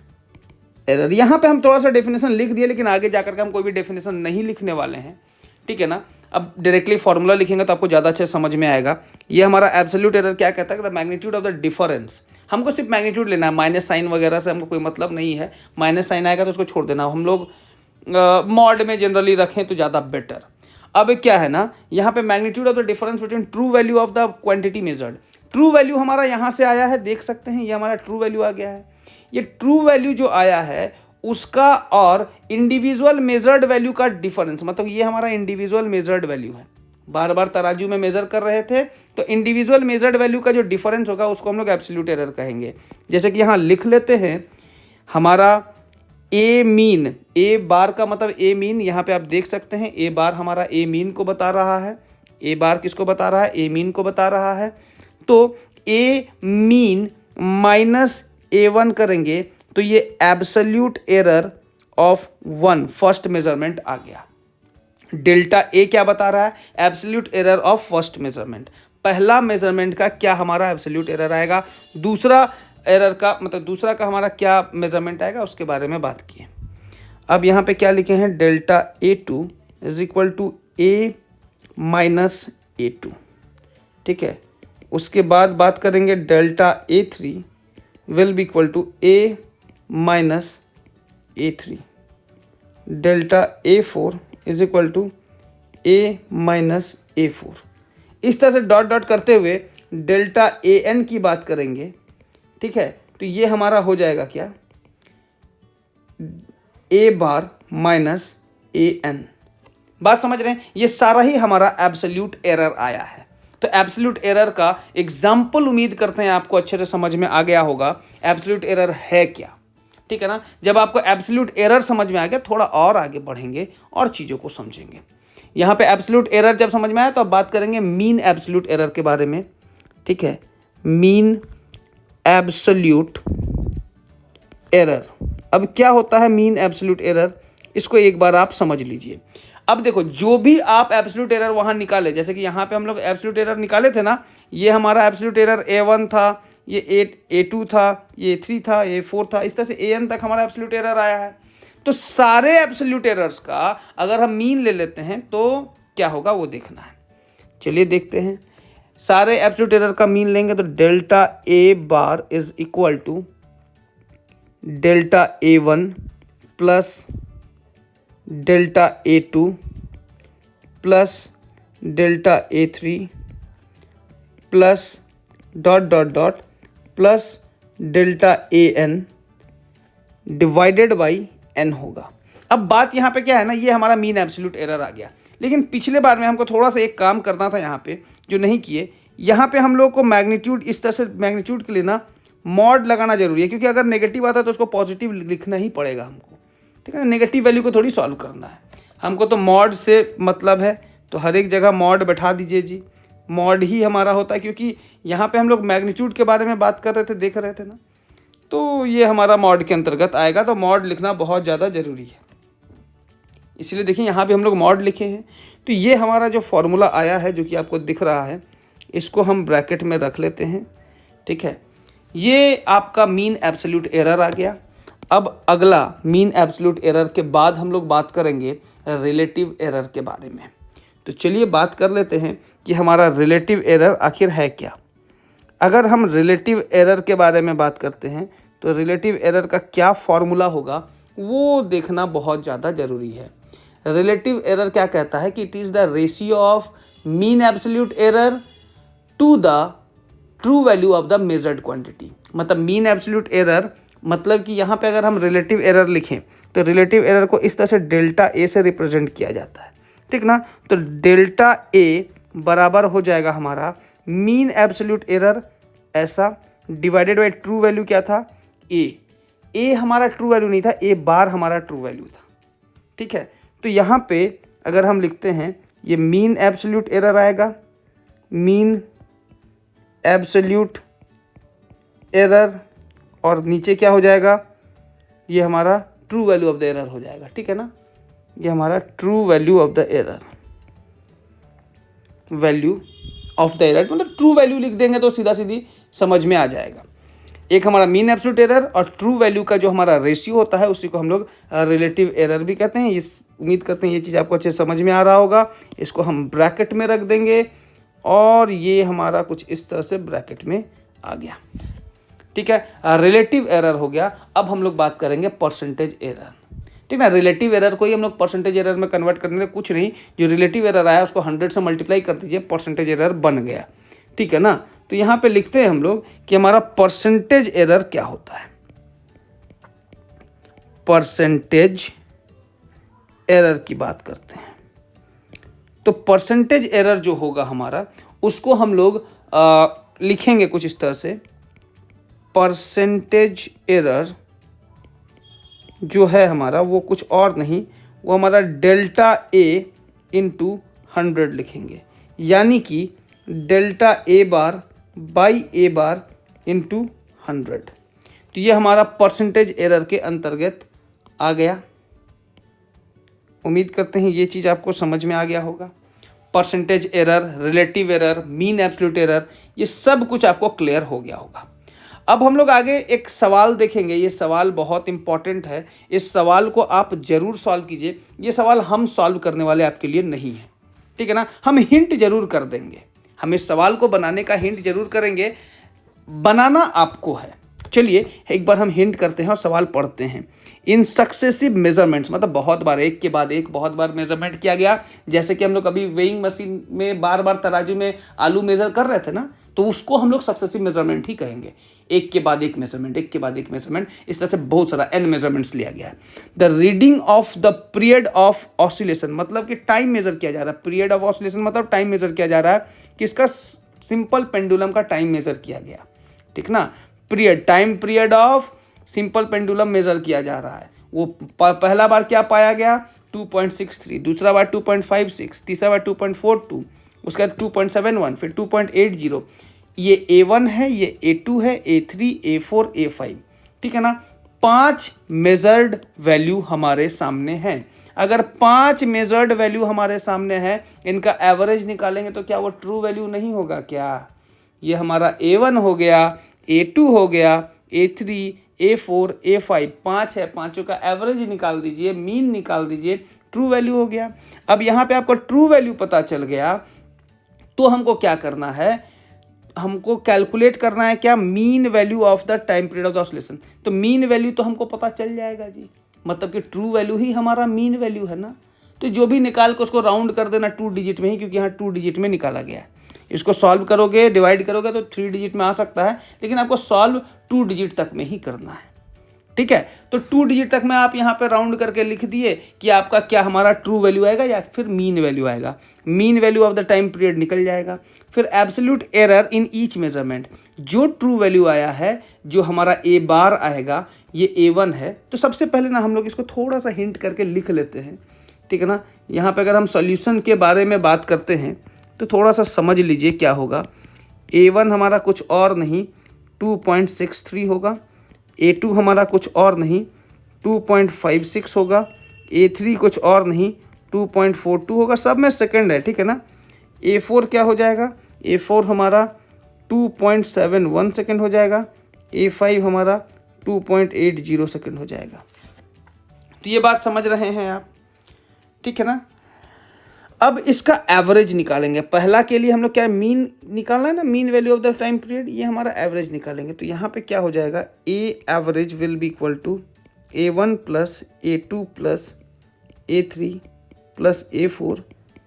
error. यहाँ पे हम थोड़ा सा डेफिनेशन लिख दिए, लेकिन आगे जाकर के हम कोई भी डेफिनेशन नहीं लिखने वाले हैं, ठीक है ना। अब डायरेक्टली फॉर्मूला लिखेंगे तो आपको ज़्यादा अच्छे समझ में आएगा। ये हमारा एब्सोल्यूट एरर क्या कहता है कि the magnitude of the difference, हमको सिर्फ मैग्नीट्यूड लेना है, माइनस साइन वगैरह से हमको कोई मतलब नहीं है। माइनस साइन आएगा तो उसको छोड़ देना, हम लोग मॉड में जनरली रखें तो ज़्यादा बेटर। अब क्या है ना, यहाँ पे magnitude of the difference between true value of the quantity measured. True value हमारा यहाँ से आया है, देख सकते हैं ये हमारा ट्रू वैल्यू आ गया है। ये ट्रू वैल्यू जो आया है उसका और इंडिविजुअल मेजर्ड वैल्यू का डिफरेंस, मतलब ये हमारा इंडिविजुअल मेजर्ड वैल्यू है। बार बार तराजू में मेजर कर रहे थे तो इंडिविजुअल मेजर्ड वैल्यू का जो डिफरेंस होगा उसको हम लोग एब्सोल्यूट एरर कहेंगे। जैसे कि यहाँ लिख लेते हैं हमारा ए मीन, ए बार का मतलब ए मीन, यहाँ पे आप देख सकते हैं ए बार हमारा ए मीन को बता रहा है। ए बार किसको बता रहा है? ए मीन को बता रहा है। तो ए मीन माइनस A1 करेंगे तो ये absolute error of 1 first measurement आ गया। डेल्टा ए क्या बता रहा है? Absolute error of first measurement. पहला मेजरमेंट का क्या हमारा एब्सोल्यूट एरर आएगा, दूसरा एरर का मतलब दूसरा का हमारा क्या मेजरमेंट आएगा, उसके बारे में बात किए। अब यहाँ पे क्या लिखे हैं? Delta A2 is equal to A minus A2, ठीक है। उसके बाद बात करेंगे delta A3 will be equal to A minus A3। Delta A4 is equal to A minus A4। इस तरह से डॉट डॉट करते हुए डेल्टा AN की बात करेंगे, ठीक है। तो ये हमारा हो जाएगा क्या? A bar minus AN। बात समझ रहे हैं? ये सारा ही हमारा एब्सोल्यूट एरर आया है। तो एब्सोल्यूट एरर का एग्जाम्पल उम्मीद करते हैं आपको अच्छे से समझ में आ गया होगा। एब्सोल्यूट एरर है क्या, ठीक है ना। जब आपको एब्सोल्यूट एरर समझ में आ गया, थोड़ा और आगे बढ़ेंगे और चीज़ों को समझेंगे। यहाँ पे एब्सोल्यूट एरर जब समझ में आया तो अब बात करेंगे मीन एब्सोल्यूट एरर के बारे में, ठीक है। मीन एब्सोल्यूट एरर, अब क्या होता है मीन एब्सोल्यूट एरर, इसको एक बार आप समझ लीजिए। अब देखो, जो भी आप एब्सोल्यूट एरर वहाँ निकाले, जैसे कि यहाँ पे हम लोग एब्सोल्यूट एरर निकाले थे ना, ये हमारा एब्सोल्यूट एरर A1 था, ये A2 था, ये A3 था, ये A4 था, इस तरह से AN तक हमारा एब्सोल्यूट एरर आया है। तो सारे एब्सोल्यूट एरर्स का अगर हम मीन ले लेते हैं तो क्या होगा वो देखना है। चलिए देखते हैं। सारे एब्सोल्यूट एरर का मीन लेंगे तो delta A bar is equal to delta A1 plus delta A2 plus delta A3 plus dot dot dot plus delta AN divided by N होगा। अब बात यहाँ पे क्या है ना, ये हमारा मीन एब्सोल्यूट एरर आ गया। लेकिन पिछले बार में हमको थोड़ा सा एक काम करना था यहाँ पे, जो नहीं किए। यहाँ पे हम लोग को मैग्नीट्यूड, इस तरह से मैग्नीट्यूड के लिए ना मॉड लगाना जरूरी है, क्योंकि अगर नेगेटिव आता है तो उसको पॉजिटिव लिखना ही पड़ेगा हमको, ठीक है ना। नेगेटिव वैल्यू को थोड़ी सॉल्व करना है हमको, तो मॉड से मतलब है, तो हर एक जगह मॉड बैठा दीजिए जी। मॉड ही हमारा होता है, क्योंकि यहाँ पे हम लोग मैग्नीट्यूड के बारे में बात कर रहे थे, देख रहे थे ना, तो ये हमारा मॉड के अंतर्गत आएगा। तो मॉड लिखना बहुत ज़्यादा ज़रूरी है, इसलिए देखिए यहाँ भी हम लोग मॉड लिखे हैं। तो ये हमारा जो फॉर्मूला आया है, जो कि आपको दिख रहा है, इसको हम ब्रैकेट में रख लेते हैं, ठीक है। ये आपका मीन एब्सोल्यूट एरर आ गया। अब अगला मीन एब्सोल्यूट एरर के बाद हम लोग बात करेंगे रिलेटिव एरर के बारे में। तो चलिए बात कर लेते हैं कि हमारा रिलेटिव एरर आखिर है क्या। अगर हम रिलेटिव एरर के बारे में बात करते हैं तो रिलेटिव एरर का क्या फॉर्मूला होगा वो देखना बहुत ज़्यादा ज़रूरी है। रिलेटिव एरर क्या कहता है कि it is the ratio of mean absolute error to the true value of the measured quantity. मतलब मीन एब्सोल्यूट एरर मतलब कि यहाँ पे अगर हम रिलेटिव एरर लिखें तो रिलेटिव एरर को इस तरह से डेल्टा ए से रिप्रेजेंट किया जाता है, ठीक ना। तो डेल्टा ए बराबर हो जाएगा हमारा मीन एब्सोल्यूट एरर ऐसा, डिवाइडेड बाई ट्रू वैल्यू क्या था? ए हमारा ट्रू वैल्यू नहीं था, ए बार हमारा ट्रू वैल्यू था, ठीक है। तो यहाँ पे अगर हम लिखते हैं ये मीन एब्सोल्यूट एरर आएगा, मीन एब्सोल्यूट एरर, और नीचे क्या हो जाएगा, ये हमारा true value of the error हो जाएगा, ठीक है ना। ये हमारा true value of the error, value of the error मतलब ट्रू वैल्यू लिख देंगे तो सीधा सीधी समझ में आ जाएगा। एक हमारा मीन एब्सोल्यूट एरर और ट्रू वैल्यू का जो हमारा रेशियो होता है उसी को हम लोग रिलेटिव एरर भी कहते हैं। इस उम्मीद करते हैं ये चीज़ आपको अच्छे से समझ में आ रहा होगा। इसको हम ब्रैकेट में रख देंगे और ये हमारा कुछ इस तरह से ब्रैकेट में आ गया, ठीक है। रिलेटिव एरर हो गया। अब हम लोग बात करेंगे परसेंटेज एरर, ठीक ना। रिलेटिव एरर को ही हम लोग परसेंटेज एरर में कन्वर्ट करने में कुछ नहीं, जो रिलेटिव एरर आया उसको 100 से मल्टीप्लाई कर दीजिए, परसेंटेज एरर बन गया, ठीक है ना। तो यहाँ पे लिखते हैं हम लोग कि हमारा परसेंटेज एरर क्या होता है। परसेंटेज एरर की बात करते हैं तो परसेंटेज एरर जो होगा हमारा उसको हम लोग लिखेंगे कुछ इस तरह से। परसेंटेज एरर जो है हमारा वो कुछ और नहीं, वो हमारा डेल्टा ए इंटू 100 लिखेंगे, यानी कि delta A bar by A bar into 100। तो ये हमारा परसेंटेज एरर के अंतर्गत आ गया। उम्मीद करते हैं ये चीज़ आपको समझ में आ गया होगा। Percentage error, relative error, mean absolute error, ये सब कुछ आपको क्लियर हो गया होगा। अब हम लोग आगे एक सवाल देखेंगे। ये सवाल बहुत इंपॉर्टेंट है, इस सवाल को आप ज़रूर सॉल्व कीजिए। ये सवाल हम सॉल्व करने वाले आपके लिए नहीं है, ठीक है ना। हम हिंट जरूर कर देंगे, हम इस सवाल को बनाने का हिंट जरूर करेंगे, बनाना आपको है। चलिए एक बार हम हिंट करते हैं और सवाल पढ़ते हैं। इन सक्सेसिव मेजरमेंट्स मतलब बहुत बार, एक के बाद एक बहुत बार मेजरमेंट किया गया। जैसे कि हम लोग अभी वेइंग मशीन में बार बार तराजू में आलू मेजर कर रहे थे ना, तो उसको हम लोग सक्सेसिव मेजरमेंट ही कहेंगे। एक के बाद एक मेजरमेंट, एक के बाद एक मेजरमेंट, इस तरह से बहुत सारा n मेजरमेंट्स लिया गया है। The reading of the period of oscillation मतलब कि टाइम मेजर किया जा रहा है। पीरियड ऑफ ऑसिलेशन मतलब टाइम मेजर किया जा रहा है कि इसका सिंपल पेंडुलम का टाइम मेजर किया गया, ठीक ना। Period, time period of simple pendulum measure किया जा रहा है। वो पहला बार क्या पाया गया 2.63, दूसरा बार 2.56, तीसरा बार 2.42, उसके बाद 2.71, फिर 2.80। ये A1 है, ये A2 है, A3, A4, A5, ठीक है ना। 5 मेजर्ड वैल्यू हमारे सामने हैं। अगर 5 मेजर्ड वैल्यू हमारे सामने है, इनका एवरेज निकालेंगे तो क्या वो ट्रू वैल्यू नहीं होगा क्या। ये हमारा A1 हो गया, A2 हो गया, A3, A4, A5, 5 है, पाँचों का एवरेज निकाल दीजिए, मीन निकाल दीजिए, ट्रू वैल्यू हो गया। अब यहाँ पे आपको ट्रू वैल्यू पता चल गया तो हमको क्या करना है, हमको कैलकुलेट करना है क्या, mean value of the time period of the oscillation. तो मीन वैल्यू तो हमको पता चल जाएगा जी, मतलब कि ट्रू वैल्यू ही हमारा मीन वैल्यू है ना। तो जो भी निकाल के उसको राउंड कर देना 2 डिजिट में ही, क्योंकि यहाँ 2 डिजिट में निकाला गया है। इसको सॉल्व करोगे, डिवाइड करोगे तो 3 डिजिट में आ सकता है, लेकिन आपको सॉल्व 2 डिजिट तक में ही करना है, ठीक है। तो 2 डिजिट तक में आप यहाँ पे राउंड करके लिख दिए कि आपका क्या हमारा ट्रू वैल्यू आएगा या फिर मीन वैल्यू आएगा। Mean value of the time period निकल जाएगा। फिर absolute error in each measurement, जो ट्रू वैल्यू आया है, जो हमारा ए बार आएगा, ये A1 है। तो सबसे पहले ना हम लोग इसको थोड़ा सा हिंट करके लिख लेते हैं, ठीक है ना। यहाँ पे अगर हम सॉल्यूशन के बारे में बात करते हैं तो थोड़ा सा समझ लीजिए क्या होगा। A1 हमारा कुछ और नहीं 2.63 होगा, A2 हमारा कुछ और नहीं 2.56 होगा, A3 कुछ और नहीं 2.42 होगा, सब में सेकंड है, ठीक है ना। A4 क्या हो जाएगा, A4 हमारा 2.71 सेकंड हो जाएगा, A5 हमारा 2.80 सेकंड हो जाएगा। तो ये बात समझ रहे हैं आप, ठीक है ना। अब इसका एवरेज निकालेंगे। पहला के लिए हम लोग क्या मीन निकालना है ना, mean value of the time period, ये हमारा एवरेज निकालेंगे। तो यहाँ पे क्या हो जाएगा, a average will be equal to A1 plus A2 plus A3 plus A4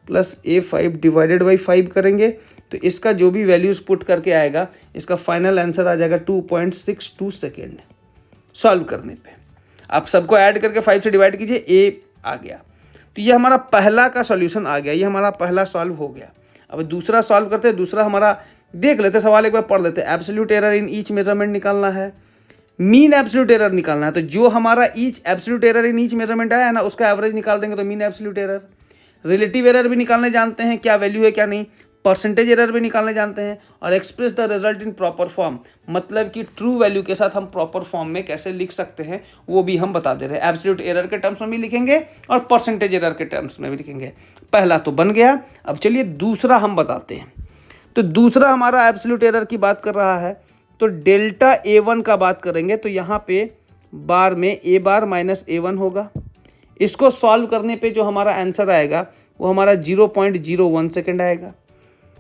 plus A5 divided by 5 करेंगे तो इसका जो भी वैल्यूज़ पुट करके आएगा, इसका फाइनल आंसर आ जाएगा 2.62 सेकेंड। सॉल्व करने पे आप सबको ऐड करके 5 से डिवाइड कीजिए, ए आ गया। तो ये हमारा पहला का सॉल्यूशन आ गया, ये हमारा पहला सॉल्व हो गया। अब दूसरा सॉल्व करते हैं। दूसरा हमारा देख लेते, सवाल एक बार पढ़ लेते हैं। Absolute error in each measurement निकालना है, मीन एब्सोल्यूट एरर निकालना है। तो जो हमारा each absolute error in each measurement आया है ना, उसका एवरेज निकाल देंगे तो mean absolute error. Relative error भी निकालने जानते हैं, क्या वैल्यू है क्या नहीं। परसेंटेज एरर भी निकालने जानते हैं, और express the result in proper form, मतलब कि ट्रू वैल्यू के साथ हम प्रॉपर फॉर्म में कैसे लिख सकते हैं वो भी हम बता दे रहे हैं। एब्सोल्यूट एरर के टर्म्स में भी लिखेंगे और परसेंटेज एरर के टर्म्स में भी लिखेंगे। पहला तो बन गया, अब चलिए दूसरा हम बताते हैं। तो दूसरा हमारा एब्सोल्यूट एरर की बात कर रहा है, तो डेल्टा A1 का बात करेंगे। तो यहाँ पे बार में A बार माइनस A1 होगा। इसको सॉल्व करने पे जो हमारा आंसर आएगा वो हमारा 0.01 सेकेंड आएगा।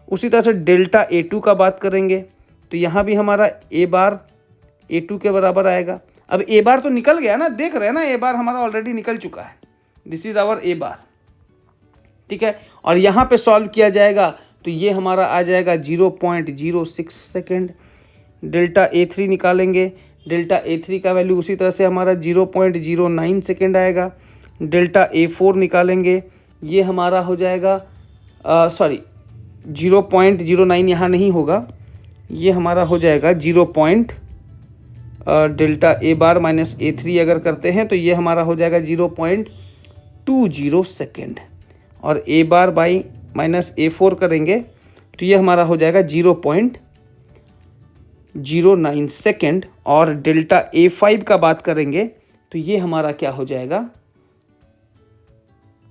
उसी तरह से डेल्टा A2 का बात करेंगे, तो यहाँ भी हमारा A बार A2 के बराबर आएगा। अब A बार तो निकल गया ना, देख रहे हैं ना, A बार हमारा ऑलरेडी निकल चुका है, दिस इज आवर A बार, ठीक है। और यहाँ पे सॉल्व किया जाएगा तो ये हमारा आ जाएगा 0.06 सेकेंड। डेल्टा A3 निकालेंगे, डेल्टा A3 का वैल्यू उसी तरह से हमारा 0.09 सेकेंड आएगा। डेल्टा A4 निकालेंगे, ये हमारा हो जाएगा 0.09 यहाँ नहीं होगा, ये हमारा हो जाएगा delta A bar minus A3 अगर करते हैं तो ये हमारा हो जाएगा 0.20 सेकेंड। और A bar by minus A4 करेंगे तो ये हमारा हो जाएगा 0.09 सेकेंड। और डेल्टा A5 का बात करेंगे तो ये हमारा क्या हो जाएगा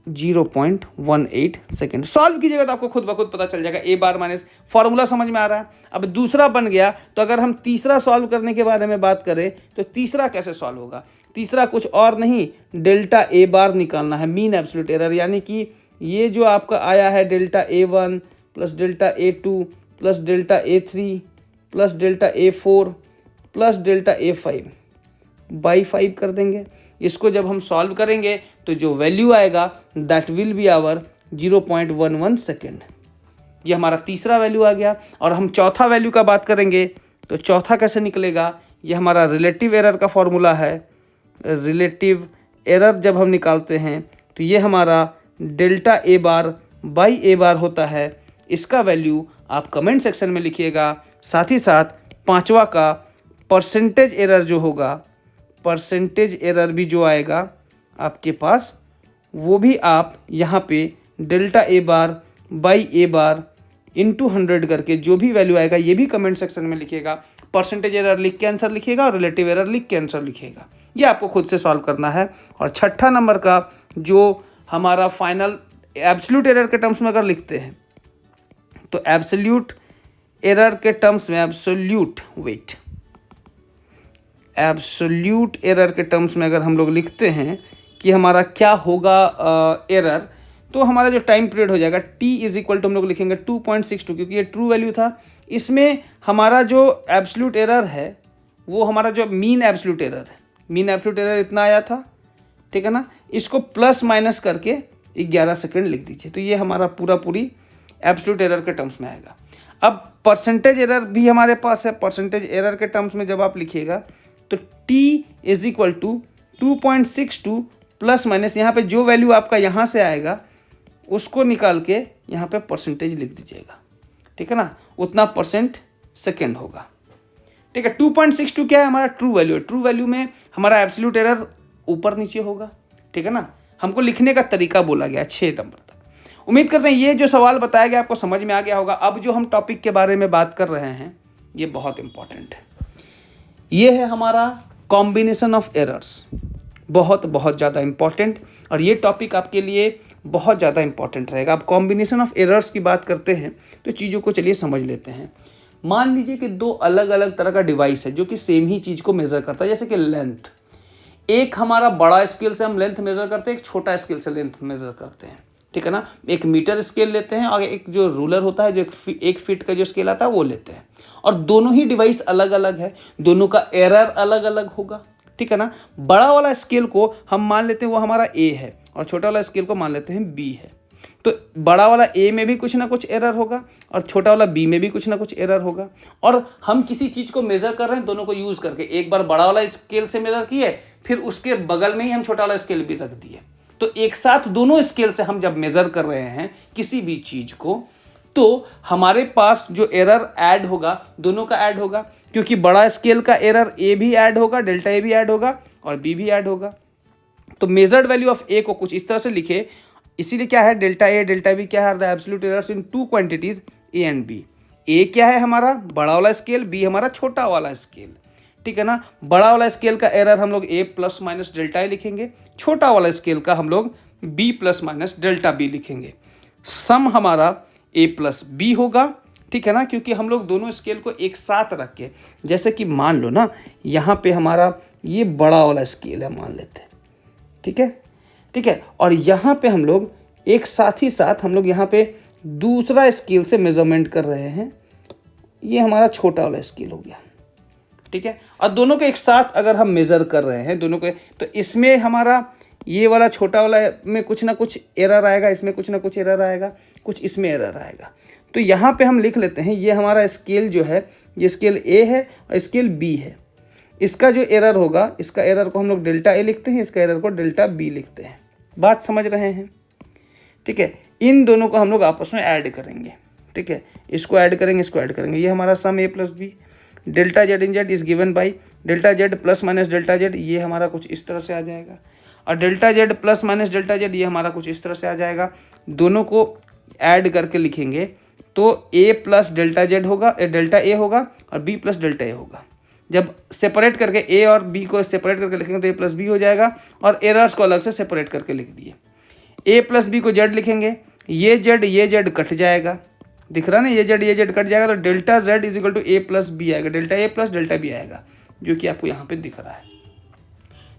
0.18 सेकेंड। सॉल्व कीजिएगा तो आपको खुद ब खुद पता चल जाएगा। A बार माइनस फॉर्मूला समझ में आ रहा है। अब दूसरा बन गया, तो अगर हम तीसरा सॉल्व करने के बारे में बात करें तो तीसरा कैसे सॉल्व होगा। तीसरा कुछ और नहीं, डेल्टा A बार निकालना है, मीन एब्सोल्यूट एरर, यानी कि ये जो आपका आया है delta A1 plus delta A2 plus delta A3 plus delta A4 plus delta A5 by 5 कर देंगे। इसको जब हम सॉल्व करेंगे तो जो वैल्यू आएगा that will be our 0.11 second. ये हमारा तीसरा वैल्यू आ गया। और हम चौथा वैल्यू का बात करेंगे तो चौथा कैसे निकलेगा, ये हमारा रिलेटिव एरर का फॉर्मूला है। रिलेटिव एरर जब हम निकालते हैं तो ये हमारा delta A bar by A बार होता है। इसका वैल्यू आप कमेंट सेक्शन में लिखिएगा। साथ ही साथ पांचवा का परसेंटेज एरर जो होगा, परसेंटेज एरर भी जो आएगा आपके पास, वो भी आप यहाँ पे delta A bar by A bar into 100 करके जो भी वैल्यू आएगा ये भी कमेंट सेक्शन में लिखिएगा। परसेंटेज एरर लिख के आंसर लिखिएगा और रिलेटिव एरर लिख के आंसर लिखिएगा। ये आपको खुद से सॉल्व करना है। और छठा नंबर का जो हमारा फाइनल एब्सोल्यूट एरर के टर्म्स में अगर लिखते हैं तो एब्सोल्यूट एरर के टर्म्स में एब्सोल्यूट एरर के टर्म्स में अगर हम लोग लिखते हैं कि हमारा क्या होगा एरर, तो हमारा जो टाइम पीरियड हो जाएगा t इज इक्वल टू हम लोग लिखेंगे 2.62, क्योंकि ये ट्रू वैल्यू था। इसमें हमारा जो एब्सोल्यूट एरर है वो हमारा जो मीन एब्सोल्यूट एरर है, मीन एब्सोल्यूट एरर इतना आया था, ठीक है ना। इसको प्लस माइनस करके 11 सेकेंड लिख दीजिए, तो ये हमारा पूरी एब्सोल्यूट एरर के टर्म्स में आएगा। अब परसेंटेज एरर भी हमारे पास है। परसेंटेज एरर के टर्म्स में जब आप लिखिएगा तो t is equal to 2.62 plus minus यहाँ पे जो वैल्यू आपका यहाँ से आएगा उसको निकाल के यहाँ पे परसेंटेज लिख दीजिएगा, ठीक है ना। उतना परसेंट सेकेंड होगा, ठीक है। 2.62 क्या है, हमारा ट्रू वैल्यू है। ट्रू वैल्यू में हमारा एब्सोल्यूट एरर ऊपर नीचे होगा, ठीक है ना। हमको लिखने का तरीका बोला गया 6 नंबर तक। उम्मीद करते हैं ये जो सवाल बताया गया आपको समझ में आ गया होगा। अब जो हम टॉपिक के बारे में बात कर रहे हैं ये बहुत इंपॉर्टेंट है। ये है हमारा कॉम्बिनेशन ऑफ एरर्स, बहुत ज़्यादा इंपॉर्टेंट, और ये टॉपिक आपके लिए बहुत ज़्यादा इंपॉर्टेंट रहेगा। अब कॉम्बिनेशन ऑफ एरर्स की बात करते हैं तो चीज़ों को चलिए समझ लेते हैं। मान लीजिए कि दो अलग अलग तरह का डिवाइस है जो कि सेम ही चीज़ को मेज़र करता है, जैसे कि लेंथ। एक हमारा बड़ा स्केल से हम लेंथ मेज़र करते हैं, एक छोटा स्केल से लेंथ मेज़र करते हैं, ठीक है ना। एक मीटर स्केल लेते हैं और एक जो रूलर होता है, जो 1 फीट का जो स्केल आता है वो लेते हैं। और दोनों ही डिवाइस अलग अलग है, दोनों का एरर अलग अलग होगा, ठीक है ना। बड़ा वाला स्केल को हम मान लेते हैं वो हमारा A है और छोटा वाला स्केल को मान लेते हैं B है। तो बड़ा वाला A में भी कुछ ना कुछ एरर होगा और छोटा वाला B में भी कुछ ना कुछ एरर होगा। और हम किसी चीज़ को मेज़र कर रहे हैं दोनों को यूज़ करके, एक बार बड़ा वाला स्केल से मेज़र किए, फिर उसके बगल में ही हम छोटा वाला स्केल भी रख दिए। तो एक साथ दोनों स्केल से हम जब मेज़र कर रहे हैं किसी भी चीज़ को, तो हमारे पास जो एरर ऐड होगा दोनों का ऐड होगा, क्योंकि बड़ा स्केल का एरर A भी ऐड होगा, डेल्टा A भी ऐड होगा और B भी ऐड होगा। तो मेजर्ड वैल्यू ऑफ A को कुछ इस तरह से लिखे, इसीलिए क्या है डेल्टा A डेल्टा B क्या है, the absolute errors in two quantities A and B. A क्या है हमारा बड़ा वाला स्केल, बी हमारा छोटा वाला स्केल, ठीक है ना। बड़ा वाला स्केल का एरर हम लोग a plus minus delta a लिखेंगे, छोटा वाला स्केल का हम लोग b plus minus delta b लिखेंगे। सम हमारा ए प्लस बी होगा, ठीक है ना, क्योंकि हम लोग दोनों स्केल को एक साथ रख के, जैसे कि मान लो ना यहाँ पे हमारा ये बड़ा वाला स्केल है मान लेते हैं, ठीक है, ठीक है, और यहाँ पे हम लोग एक साथ ही साथ हम लोग यहाँ पे दूसरा स्केल से मेजरमेंट कर रहे हैं, ये हमारा छोटा वाला स्केल हो गया, ठीक है। और दोनों को एक साथ अगर हम मेज़र कर रहे हैं दोनों को, तो इसमें हमारा ये वाला छोटा वाला में कुछ ना कुछ एरर आएगा, इसमें कुछ ना कुछ एरर आएगा, कुछ इसमें एरर आएगा। तो यहाँ पे हम लिख लेते हैं ये हमारा स्केल जो है ये स्केल ए है और स्केल बी है। इसका जो एरर होगा, इसका एरर को हम लोग डेल्टा ए लिखते हैं, इसका एरर को डेल्टा बी लिखते हैं। बात समझ रहे हैं, ठीक है। इन दोनों को हम लोग आपस में ऐड करेंगे, ठीक है, इसको ऐड करेंगे, इसको ऐड करेंगे, ये हमारा sum A plus B. Delta Z in Z is given by delta Z plus minus delta Z, ये हमारा कुछ इस तरह से आ जाएगा, और delta Z plus minus delta Z ये हमारा कुछ इस तरह से आ जाएगा। दोनों को ऐड करके लिखेंगे तो ए प्लस डेल्टा जेड होगा, डेल्टा ए होगा, और बी प्लस डेल्टा ए होगा। जब सेपरेट करके ए और बी को सेपरेट करके लिखेंगे तो ए प्लस बी हो जाएगा, और एरर्स को अलग से सेपरेट करके लिख दिए। ए प्लस बी को जेड लिखेंगे, ये जेड कट जाएगा, दिख रहा है ना, ये जेड कट जाएगा, तो delta z is equal to A plus b आएगा, डेल्टा ए प्लस डेल्टा बी आएगा, जो कि आपको यहाँ पे दिख रहा है।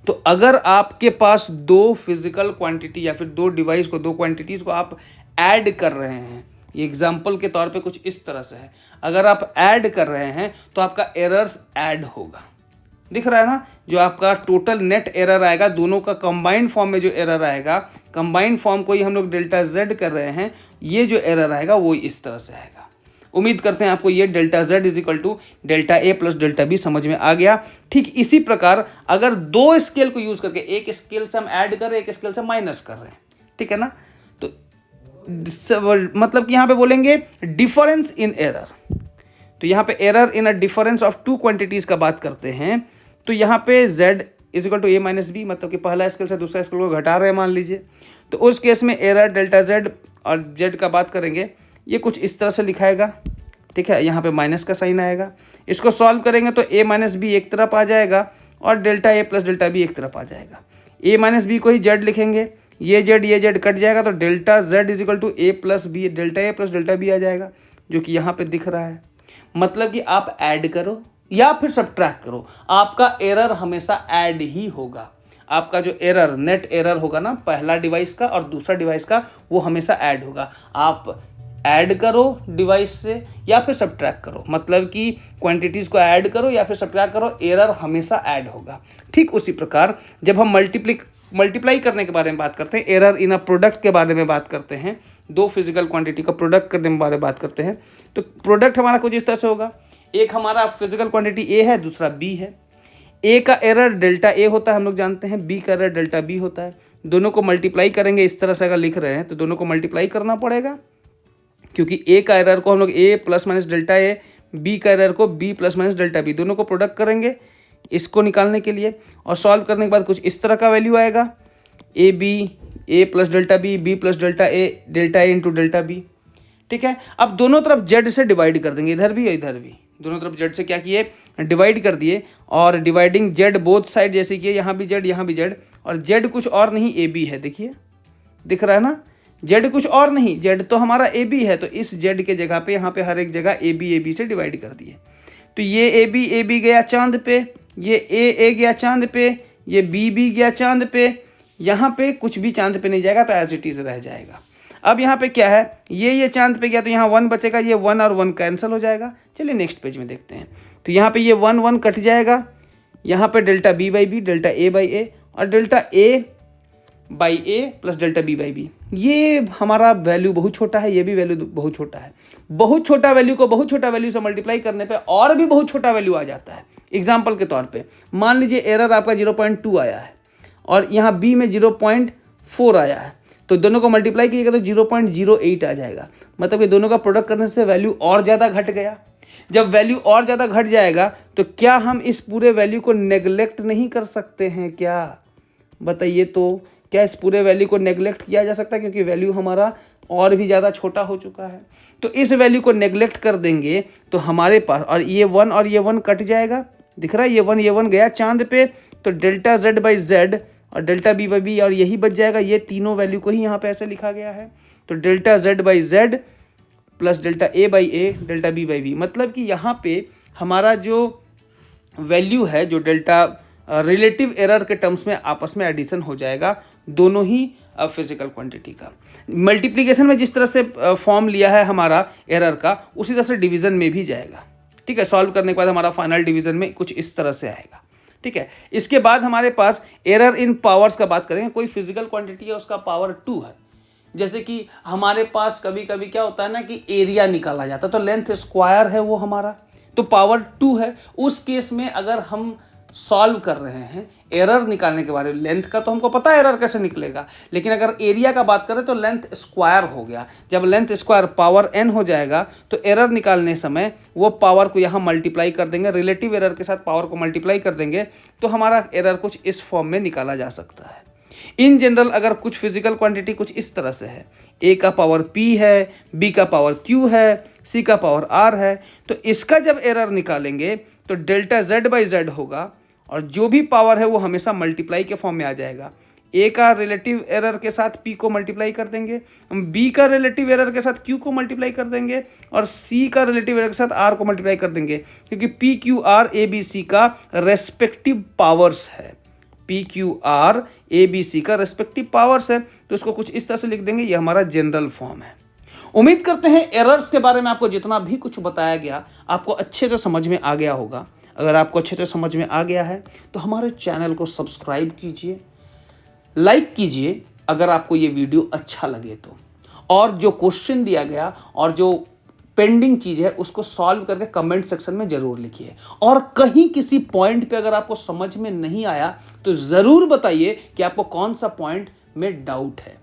तो अगर आपके पास दो फिजिकल क्वांटिटी या फिर दो डिवाइस को, दो क्वांटिटीज़ को आप ऐड कर रहे हैं, ये एग्जाम्पल के तौर पे कुछ इस तरह से है, अगर आप ऐड कर रहे हैं तो आपका एरर्स ऐड होगा, दिख रहा है ना। जो आपका टोटल नेट एरर आएगा, दोनों का कंबाइंड फॉर्म में जो एरर आएगा, कंबाइंड फॉर्म को ही हम लोग डेल्टा जेड कर रहे हैं, ये जो एरर आएगा वो इस तरह से आएगा। उम्मीद करते हैं आपको ये delta z is equal to delta A plus delta b समझ में आ गया। ठीक इसी प्रकार अगर दो स्केल को यूज करके, एक स्केल से हम ऐड कर रहे हैं, एक स्केल से माइनस कर रहे हैं, ठीक है ना, तो मतलब कि यहाँ पे बोलेंगे डिफरेंस इन एरर। तो यहाँ पे error in a difference of two quantities का बात करते हैं, तो यहाँ पे z is equal to a minus b, मतलब कि पहला स्केल से दूसरा स्केल को घटा रहे हैं मान लीजिए, तो उस केस में एरर डेल्टा z और z का बात करेंगे, ये कुछ इस तरह से लिखाएगा, ठीक है, यहाँ पे माइनस का साइन आएगा। इसको सॉल्व करेंगे तो a माइनस बी एक तरफ आ जाएगा और डेल्टा ए प्लस डेल्टा बी एक तरफ आ जाएगा। a माइनस बी को ही z लिखेंगे, ये z कट जाएगा, तो delta z is equal to A plus B, delta A plus delta B आ जाएगा, जो कि यहाँ पे दिख रहा है। मतलब कि आप ऐड करो या फिर सब्ट्रैक्ट करो, आपका एरर हमेशा ऐड ही होगा। आपका जो एरर, नेट एरर होगा ना, पहला डिवाइस का और दूसरा डिवाइस का, वो हमेशा ऐड होगा। आप ऐड करो डिवाइस से या फिर सब्ट्रैक्ट करो, मतलब कि क्वांटिटीज़ को ऐड करो या फिर सब्ट्रैक्ट करो, एरर हमेशा ऐड होगा। ठीक उसी प्रकार जब हम मल्टीप्लाई करने के बारे में बात करते हैं, एरर इन अ प्रोडक्ट के बारे में बात करते हैं, दो फिजिकल क्वांटिटी का प्रोडक्ट करने के बारे में बात करते हैं, तो प्रोडक्ट हमारा कुछ इस तरह से होगा। एक हमारा फिजिकल क्वांटिटी ए है, दूसरा बी है। ए का एरर डेल्टा ए होता है, हम लोग जानते हैं, बी का एरर डेल्टा बी होता है। दोनों को मल्टीप्लाई करेंगे, इस तरह से अगर लिख रहे हैं तो दोनों को मल्टीप्लाई करना पड़ेगा, क्योंकि ए का एरर को हम लोग a plus minus delta a, b का एरर को b plus minus delta b, दोनों को प्रोडक्ट करेंगे इसको निकालने के लिए, और सॉल्व करने के बाद कुछ इस तरह का वैल्यू आएगा, a b, a plus delta b, b plus delta a into delta b. ठीक है, अब दोनों तरफ जेड से डिवाइड कर देंगे, इधर भी और इधर भी, दोनों तरफ जेड से क्या किए, डिवाइड कर दिए, और डिवाइडिंग जेड बोथ साइड जैसे किए, यहाँ भी जेड यहाँ भी जेड, और जेड कुछ और नहीं ए बी है, देखिए दिख रहा है ना, जेड कुछ और नहीं, जेड तो हमारा ए बी है, तो इस जेड के जगह पे यहाँ पे हर एक जगह ए बी से डिवाइड कर दिए। तो ये ए बी गया चांद पे, ये ए गया चांद पे, ये बी गया चांद पे, यहाँ पे कुछ भी चांद पे नहीं जाएगा, तो एज इट इज रह जाएगा। अब यहाँ पे क्या है, ये चांद पे गया तो यहाँ 1 बचेगा, ये 1 और 1 कैंसिल हो जाएगा। चलिए नेक्स्ट पेज में देखते हैं, तो यहाँ पे ये 1 कट जाएगा, यहाँ पे delta B by B, delta A by A, और delta A by A plus delta B by B. ये हमारा वैल्यू बहुत छोटा है, ये भी वैल्यू बहुत छोटा है। बहुत छोटा वैल्यू को बहुत छोटा वैल्यू से मल्टीप्लाई करने पे और भी बहुत छोटा वैल्यू आ जाता है। एग्जाम्पल के तौर पे मान लीजिए एरर आपका 0.2 आया है और यहाँ बी में 0.4 आया है, तो दोनों को मल्टीप्लाई कीजिएगा तो 0.08 आ जाएगा। मतलब कि दोनों का प्रोडक्ट करने से वैल्यू और ज़्यादा घट गया। जब वैल्यू और ज़्यादा घट जाएगा तो क्या हम इस पूरे वैल्यू को नेग्लेक्ट नहीं कर सकते हैं क्या? बताइए तो, क्या इस पूरे वैल्यू को नेग्लेक्ट किया जा सकता है? क्योंकि वैल्यू हमारा और भी ज़्यादा छोटा हो चुका है। तो इस वैल्यू को नेग्लेक्ट कर देंगे तो हमारे पास, और ये 1 और ये 1 कट जाएगा, दिख रहा है, ये 1 गया चांद पे, तो डेल्टा z बाई जेड और डेल्टा b बाई बी, और यही बच जाएगा। ये तीनों वैल्यू को ही यहाँ पे ऐसे लिखा गया है। तो delta z by Z plus delta a by A delta b by B, मतलब कि यहाँ पे हमारा जो वैल्यू है, जो डेल्टा रिलेटिव एरर के टर्म्स में आपस में एडिशन हो जाएगा दोनों ही फिजिकल क्वांटिटी का। मल्टीप्लिकेशन में जिस तरह से फॉर्म लिया है हमारा एरर का, उसी तरह से डिवीजन में भी जाएगा। ठीक है, सॉल्व करने के बाद हमारा फाइनल डिवीजन में कुछ इस तरह से आएगा। ठीक है, इसके बाद हमारे पास एरर इन पावर्स का बात करेंगे। कोई फिजिकल क्वांटिटी है, उसका पावर 2 है। जैसे कि हमारे पास कभी कभी क्या होता है ना कि एरिया निकाला जाता है, तो लेंथ स्क्वायर है वो हमारा, तो पावर 2 है। उस केस में अगर हम सॉल्व कर रहे हैं एरर निकालने के बारे में, लेंथ का तो हमको पता है एरर कैसे निकलेगा, लेकिन अगर एरिया का बात करें तो लेंथ स्क्वायर हो गया। जब लेंथ स्क्वायर पावर n हो जाएगा तो एरर निकालने समय वो पावर को यहाँ मल्टीप्लाई कर देंगे, रिलेटिव एरर के साथ पावर को मल्टीप्लाई कर देंगे, तो हमारा एरर कुछ इस फॉर्म में निकाला जा सकता है। इन जनरल अगर कुछ फिजिकल क्वांटिटी कुछ इस तरह से है, a का पावर p है, b का पावर q है, c का पावर r है, तो इसका जब एरर निकालेंगे तो डेल्टा z बाई जेड होगा, और जो भी पावर है वो हमेशा मल्टीप्लाई के फॉर्म में आ जाएगा। a का रिलेटिव एरर के साथ p को मल्टीप्लाई कर देंगे, हम b का रिलेटिव एरर के साथ q को मल्टीप्लाई कर देंगे, और c का रिलेटिव एरर के साथ r को मल्टीप्लाई कर देंगे, क्योंकि p q r a b c का रेस्पेक्टिव पावर्स है। P Q R A B C का रेस्पेक्टिव पावर्स है, तो इसको कुछ इस तरह से लिख देंगे। ये हमारा जनरल फॉर्म है। उम्मीद करते हैं एरर्स के बारे में आपको जितना भी कुछ बताया गया आपको अच्छे से समझ में आ गया होगा। अगर आपको अच्छे से समझ में आ गया है तो हमारे चैनल को सब्सक्राइब कीजिए, लाइक कीजिए अगर आपको ये वीडियो अच्छा लगे तो, और जो क्वेश्चन दिया गया और जो पेंडिंग चीज़ है उसको सॉल्व करके कमेंट सेक्शन में ज़रूर लिखिए। और कहीं किसी पॉइंट पे अगर आपको समझ में नहीं आया तो ज़रूर बताइए कि आपको कौन सा पॉइंट में डाउट है।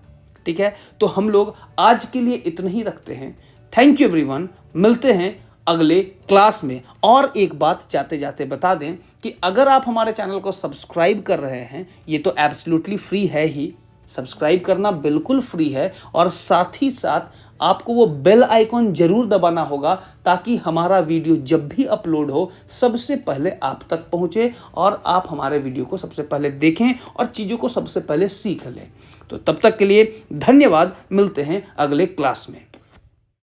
ठीक है, तो हम लोग आज के लिए इतना ही रखते हैं। थैंक यू एवरीवन, मिलते हैं अगले क्लास में। और एक बात जाते जाते बता दें कि अगर आप हमारे चैनल को सब्सक्राइब कर रहे हैं, ये तो एब्सोल्युटली फ्री है ही, सब्सक्राइब करना बिल्कुल फ्री है, और साथ ही साथ आपको वो बेल आइकॉन जरूर दबाना होगा ताकि हमारा वीडियो जब भी अपलोड हो सबसे पहले आप तक पहुंचे और आप हमारे वीडियो को सबसे पहले देखें और चीज़ों को सबसे पहले सीख लें। तो तब तक के लिए धन्यवाद, मिलते हैं अगले क्लास में।